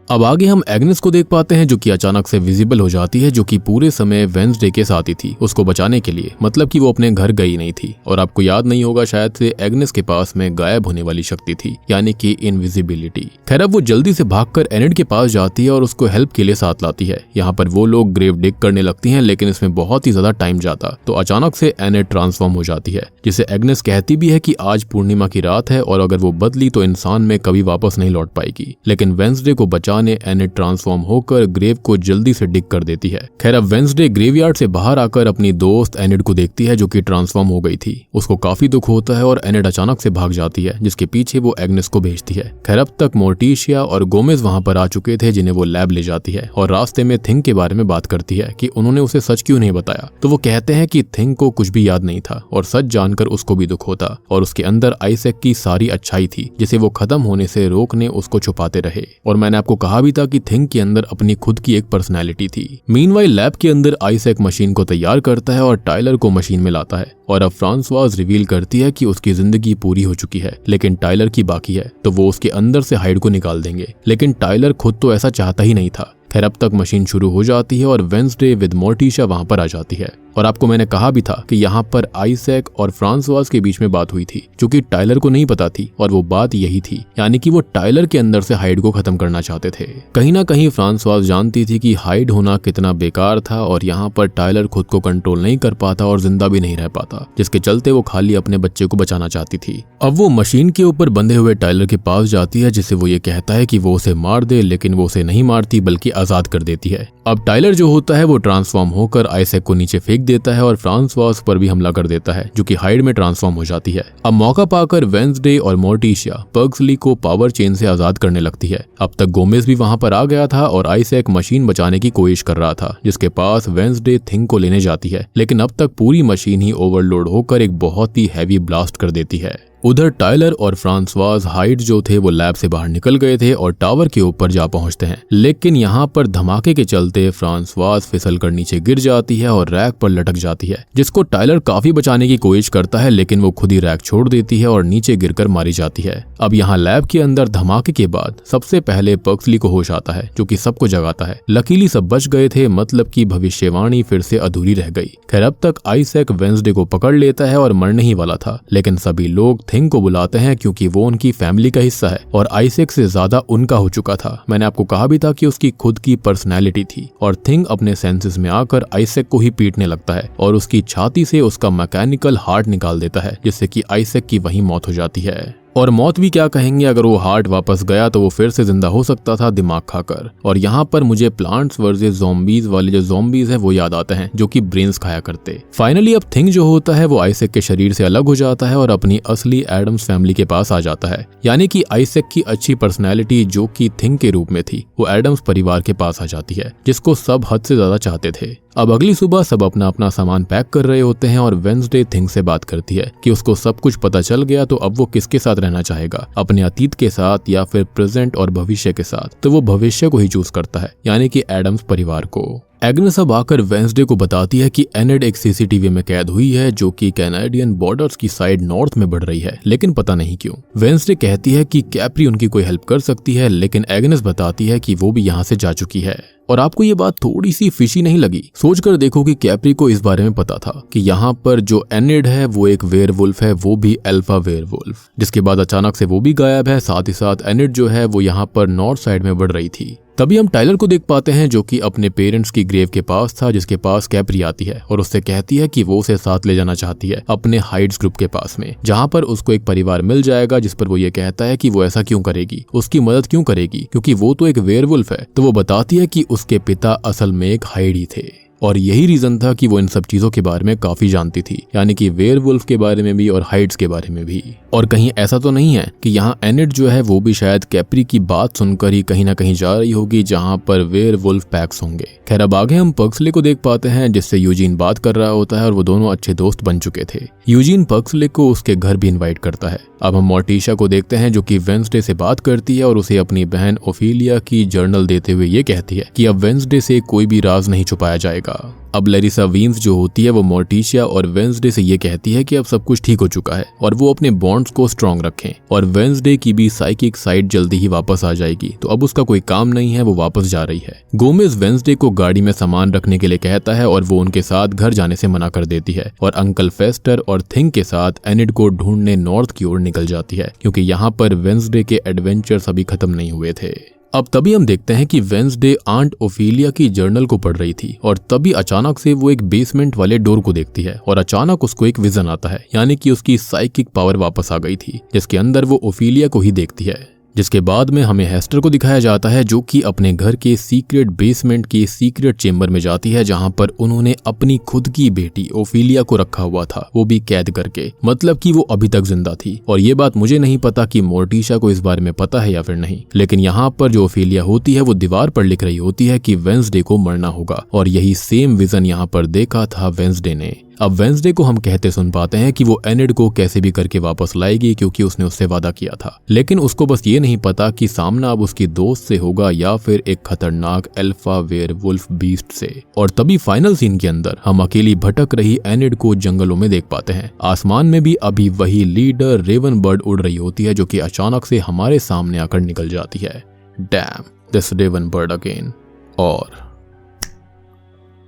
अब आगे हम एग्नेस को देख पाते हैं जो कि अचानक से विजिबल हो जाती है, जो कि पूरे समय वेंसडे के साथ ही थी उसको बचाने के लिए, मतलब कि वो अपने घर गई नहीं थी। और आपको याद नहीं होगा शायद से एग्नेस के पास में गायब होने वाली शक्ति थी यानी कि इनविजिबिलिटी। खैर अब वो जल्दी से भागकर एनिड के पास जाती है और उसको हेल्प के लिए साथ लाती है। यहाँ पर वो लोग ग्रेव डिग करने लगती हैं लेकिन इसमें बहुत ही ज्यादा टाइम जाता, तो अचानक से एनिड ट्रांसफॉर्म हो जाती है, जिसे एग्नेस कहती भी है कि आज पूर्णिमा की रात है और अगर वो बदली तो इंसान में कभी वापस नहीं लौट पाएगी। लेकिन वेंसडे को बचाने बहाने एनिड ट्रांसफॉर्म होकर ग्रेव को जल्दी से डिग कर देती है। खैर अब वेंसडे ग्रेवयार्ड से बाहर आकर अपनी दोस्त एनिड को देखती है जो कि ट्रांसफॉर्म हो गई थी। उसको काफी दुख होता है और एनिड अचानक से भाग जाती है, जिसके पीछे वो एग्नेस को भेजती है। खैर अब तक मोर्टिशिया और गोमेज वहां पर आ चुके थे, जिन्हें वो लैब ले जाती है और रास्ते में थिंग के बारे में बात करती है कि उन्होंने उसे सच क्यों नहीं बताया। तो वो कहते हैं कि थिंग को कुछ भी याद नहीं था और सच जानकर उसको भी दुख होता और उसके अंदर आइजैक की सारी अच्छाई थी जिसे वो खत्म होने से रोकने उसको छुपाते रहे। और मैंने आपको कहा भी था कि थिंग के अंदर अपनी खुद की एक पर्सनैलिटी थी। मीनवाइल लैब के अंदर आइजैक मशीन को तैयार करता है और टाइलर को मशीन में लाता है और अब फ्रांसवाज रिवील करती है कि उसकी जिंदगी पूरी हो चुकी है लेकिन टाइलर की बाकी है, तो वो उसके अंदर से हाइड को निकाल देंगे। लेकिन टाइलर खुद तो ऐसा चाहता ही नहीं था। खैर अब तक मशीन शुरू हो जाती है और वेंसडे विद मोर्टिशिया वहां पर आ जाती है। और आपको मैंने कहा भी था कि यहाँ पर आइजैक और फ्रांसवाज के बीच में बात हुई थी जो कि टाइलर को नहीं पता थी, और वो बात यही थी, यानी कि वो टाइलर के अंदर से हाइड को खत्म करना चाहते थे। कहीं ना कहीं फ्रांसवाज जानती थी कि हाइड होना कितना बेकार था और यहाँ पर टाइलर खुद को कंट्रोल नहीं कर पाता और जिंदा भी नहीं रह पाता, जिसके चलते वो खाली अपने बच्चे को बचाना चाहती थी। अब वो मशीन के ऊपर बंधे हुए टाइलर के पास जाती है जिससे वो ये कहता है कि वो उसे मार दे, लेकिन वो उसे नहीं मारती बल्कि आजाद कर देती है। अब टाइलर जो होता है वो ट्रांसफॉर्म होकर आइजैक को नीचे फेंक देता है और फ्रांसवाज पर भी हमला कर देता है जो कि हाइड में ट्रांसफॉर्म हो जाती है। अब मौका पाकर वेंसडे और मोर्टिशिया पर्क्सली को पावर चेन से आजाद करने लगती है। अब तक गोमेज भी वहां पर आ गया था और आइजैक मशीन बचाने की कोशिश कर रहा था, जिसके पास वेंसडे थिंग को लेने जाती है, लेकिन अब तक पूरी मशीन ही ओवरलोड होकर एक बहुत ही हैवी ब्लास्ट कर देती है। उधर टाइलर और फ्रांसवाज हाइड जो थे वो लैब से बाहर निकल गए थे और टावर के ऊपर जा पहुंचते हैं, लेकिन यहाँ पर धमाके के चलते फ्रांसवाज फिसल कर नीचे गिर जाती है और रैक पर लटक जाती है, जिसको टाइलर काफी बचाने की कोशिश करता है, लेकिन वो खुद ही रैक छोड़ देती है और नीचे गिरकर मारी जाती है। अब यहाँ लैब के अंदर धमाके के बाद सबसे पहले पर्क्सली को होश आता है जो कि सबको जगाता है। लकीली सब बच गए थे, मतलब की भविष्यवाणी फिर से अधूरी रह गई। खैर अब तक आइजैक वेंसडे को पकड़ लेता है और मरने ही वाला था, लेकिन सभी लोग थिंग को बुलाते हैं क्योंकि वो उनकी फैमिली का हिस्सा है और आइजैक से ज्यादा उनका हो चुका था। मैंने आपको कहा भी था कि उसकी खुद की पर्सनैलिटी थी और थिंग अपने सेंसेस में आकर आइजैक को ही पीटने लगता है और उसकी छाती से उसका मैकेनिकल हार्ट निकाल देता है, जिससे कि आइजैक की वहीं मौत हो जाती है। और मौत भी क्या कहेंगे, अगर वो हार्ट वापस गया तो वो फिर से जिंदा हो सकता था दिमाग खाकर। और यहाँ पर मुझे प्लांट्स वर्सेस ज़ॉम्बीज वाले जो ज़ॉम्बीज है वो याद आते हैं जो कि ब्रेन्स खाया करते। फाइनली अब थिंग जो होता है वो आइजैक के शरीर से अलग हो जाता है और अपनी असली एडम्स फैमिली के पास आ जाता है, यानी कि आइजैक की अच्छी पर्सनैलिटी जो कि थिंग के रूप में थी वो एडम्स परिवार के पास आ जाती है, जिसको सब हद से ज्यादा चाहते थे। अब अगली सुबह सब अपना अपना सामान पैक कर रहे होते हैं और वेंसडे थिंग से बात करती है कि उसको सब कुछ पता चल गया, तो अब वो किसके साथ रहना चाहेगा, अपने अतीत के साथ या फिर प्रेजेंट और भविष्य के साथ। तो वो भविष्य को ही चूज करता है, यानी कि एडम्स परिवार को। एग्नेस अब आकर वेंसडे को बताती है कि एनिड एक सीसीटीवी में कैद हुई है जो कि कैनेडियन बॉर्डर्स की साइड नॉर्थ में बढ़ रही है, लेकिन पता नहीं क्यों। वेंसडे कहती है कि कैप्री उनकी कोई हेल्प कर सकती है, लेकिन एग्नेस बताती है कि वो भी यहाँ से जा चुकी है। और आपको ये बात थोड़ी सी फिशी नहीं लगी? सोचकर देखो कि कैप्री को इस बारे में पता था कि यहाँ पर जो एनिड है वो एक वेयरवुल्फ है, वो भी अल्फा वेयरवुल्फ, जिसके बाद अचानक से वो भी गायब है। साथ ही साथ एनिड जो है वो यहाँ पर नॉर्थ साइड में बढ़ रही थी। तभी हम टाइलर को देख पाते हैं जो कि अपने पेरेंट्स की ग्रेव के पास था, जिसके पास कैप्री आती है और उससे कहती है कि वो उसे साथ ले जाना चाहती है अपने हाइड्स ग्रुप के पास में, जहां पर उसको एक परिवार मिल जाएगा। जिस पर वो ये कहता है कि वो ऐसा क्यों करेगी, उसकी मदद क्यों करेगी, क्योंकि वो तो एक वेयरवुल्फ है। तो वो बताती है कि उसके पिता असल में एक हाइड ही थे और यही रीजन था कि वो इन सब चीजों के बारे में काफी जानती थी, यानी कि वेयरवुल्फ के बारे में भी और हाइड्स के बारे में भी। और कहीं ऐसा तो नहीं है कि यहाँ एनिड जो है वो भी शायद कैप्री की बात सुनकर ही कहीं ना कहीं जा रही होगी जहाँ पर वेयरवुल्फ पैक्स होंगे। खैर अब आगे हम पर्क्सले को देख पाते हैं जिससे यूजीन बात कर रहा होता है और वो दोनों अच्छे दोस्त बन चुके थे। यूजीन पर्क्सले को उसके घर भी इन्वाइट करता है। अब हम मोर्टिशिया को देखते हैं जो कि वेंसडे से बात करती है और उसे अपनी बहन ओफिलिया की जर्नल देते हुए ये कहती है कि अब वेंसडे से कोई भी राज नहीं छुपाया जाएगा। अब लैरिसा वीन्स जो होती है वो मोर्टिशिया और वेंसडे से ये कहती है कि अब सब कुछ ठीक हो चुका है और वो अपने बॉन्ड्स को स्ट्रॉन्ग रखें और वेंसडे की भी साइकिक साइड जल्दी ही वापस आ जाएगी, तो अब उसका कोई काम नहीं है, वो वापस जा रही है। गोमेज वेंसडे को गाड़ी में सामान रखने के लिए कहता है और वो उनके साथ घर जाने से मना कर देती है और अंकल फेस्टर और थिंग के साथ एनिड को ढूंढने नॉर्थ की ओर निकल जाती है, क्योंकि यहाँ पर वेंसडे के एडवेंचर्स अभी खत्म नहीं हुए थे। अब तभी हम देखते हैं कि वेंसडे आंट ओफिलिया की जर्नल को पढ़ रही थी और तभी अचानक से वो एक बेसमेंट वाले डोर को देखती है और अचानक उसको एक विजन आता है, यानी कि उसकी साइकिक पावर वापस आ गई थी, जिसके अंदर वो ओफिलिया को ही देखती है, जिसके बाद में हमें हेस्टर को दिखाया जाता है जो कि अपने घर के सीक्रेट बेसमेंट के सीक्रेट चेंबर में जाती है, जहां पर उन्होंने अपनी खुद की बेटी ओफिलिया को रखा हुआ था, वो भी कैद करके, मतलब कि वो अभी तक जिंदा थी। और ये बात मुझे नहीं पता कि मोर्टिशा को इस बारे में पता है या फिर नहीं, लेकिन यहाँ पर जो ओफिलिया होती है वो दीवार पर लिख रही होती है कि वेंसडे को मरना होगा, और यही सेम विजन यहाँ पर देखा था वेंसडे ने। अब वेंसडे को हम कहते सुन पाते हैं कि वो एनिड को कैसे भी करके वापस लाएगी, क्योंकि उसने उससे वादा किया था, लेकिन उसको बस ये नहीं पता कि सामना अब उसकी दोस्त से होगा या फिर एक खतरनाक अल्फा वेयरवुल्फ बीस्ट से। और तभी फाइनल सीन के अंदर हम अकेली भटक रही एनिड को जंगलों में देख पाते हैं। आसमान में भी अभी वही लीडर रेवन बर्ड उड़ रही होती है, जो कि अचानक से हमारे सामने आकर निकल जाती है। Damn, this raven bird again. और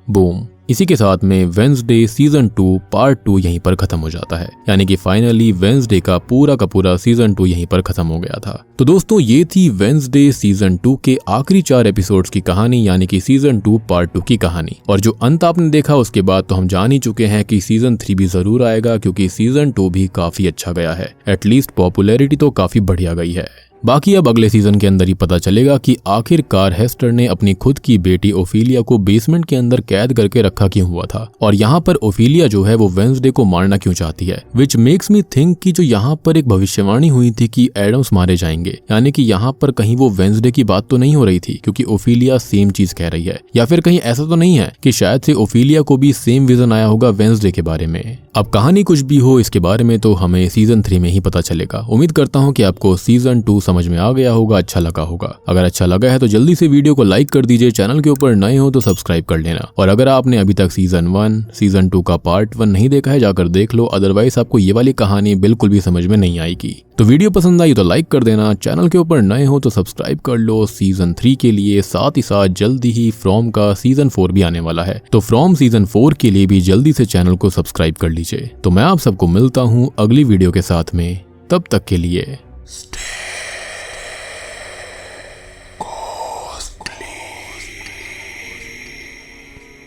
बूम, इसी के साथ में वेंसडे सीजन 2 पार्ट 2 यहीं पर खत्म हो जाता है, यानी कि फाइनली वेंसडे का पूरा सीजन 2 यहीं पर खत्म हो गया था। तो दोस्तों ये थी वेंसडे सीजन 2 के आखिरी 4 एपिसोड्स की कहानी, यानी कि सीजन 2 पार्ट 2 की कहानी। और जो अंत आपने देखा उसके बाद तो हम जान ही चुके हैं कि सीजन 3 भी जरूर आएगा, क्योंकि सीजन 2 भी काफी अच्छा गया है, एटलीस्ट पॉपुलैरिटी तो काफी बढ़िया गई है। बाकी अब अगले सीजन के अंदर ही पता चलेगा कि आखिरकार हेस्टर ने अपनी खुद की बेटी ओफिलिया को बेसमेंट के अंदर कैद करके रखा क्यों हुआ था, और यहाँ पर ओफिलिया जो है वो वेंसडे को मारना क्यों चाहती है, विच मेक्स मी थिंक कि जो यहाँ पर एक भविष्यवाणी हुई थी कि एडम्स मारे जाएंगे, यानी कि यहाँ पर कहीं वो वेंसडे की बात तो नहीं हो रही थी, क्योंकि ओफिलिया सेम चीज कह रही है, या फिर कहीं ऐसा तो नहीं है कि शायद से ओफिलिया को भी सेम विजन आया होगा वेंसडे के बारे में। अब कहानी कुछ भी हो, इसके बारे में तो हमें सीजन 3 में ही पता चलेगा। उम्मीद करता हूँ कि आपको सीजन 2 समझ में आ गया होगा, अच्छा लगा होगा। अगर अच्छा लगा है तो जल्दी से वीडियो को लाइक कर दीजिए, चैनल के ऊपर नए हो तो सब्सक्राइब कर लेना, और अगर आपने अभी तक सीजन 1 सीजन 2 का पार्ट 1 नहीं देखा है जाकर देख लो, अदरवाइज आपको ये वाली कहानी बिल्कुल भी समझ में नहीं आएगी। तो वीडियो पसंद आई तो लाइक कर देना, चैनल के ऊपर नए हो तो सब्सक्राइब कर लो सीजन 3 के लिए। साथ ही साथ जल्दी ही फ्रॉम का सीजन 4 भी आने वाला है, तो फ्रॉम सीजन 4 के लिए भी जल्दी से चैनल को सब्सक्राइब कर लीजिए। तो मैं आप सबको मिलता हूँ अगली वीडियो के साथ में, तब तक के लिए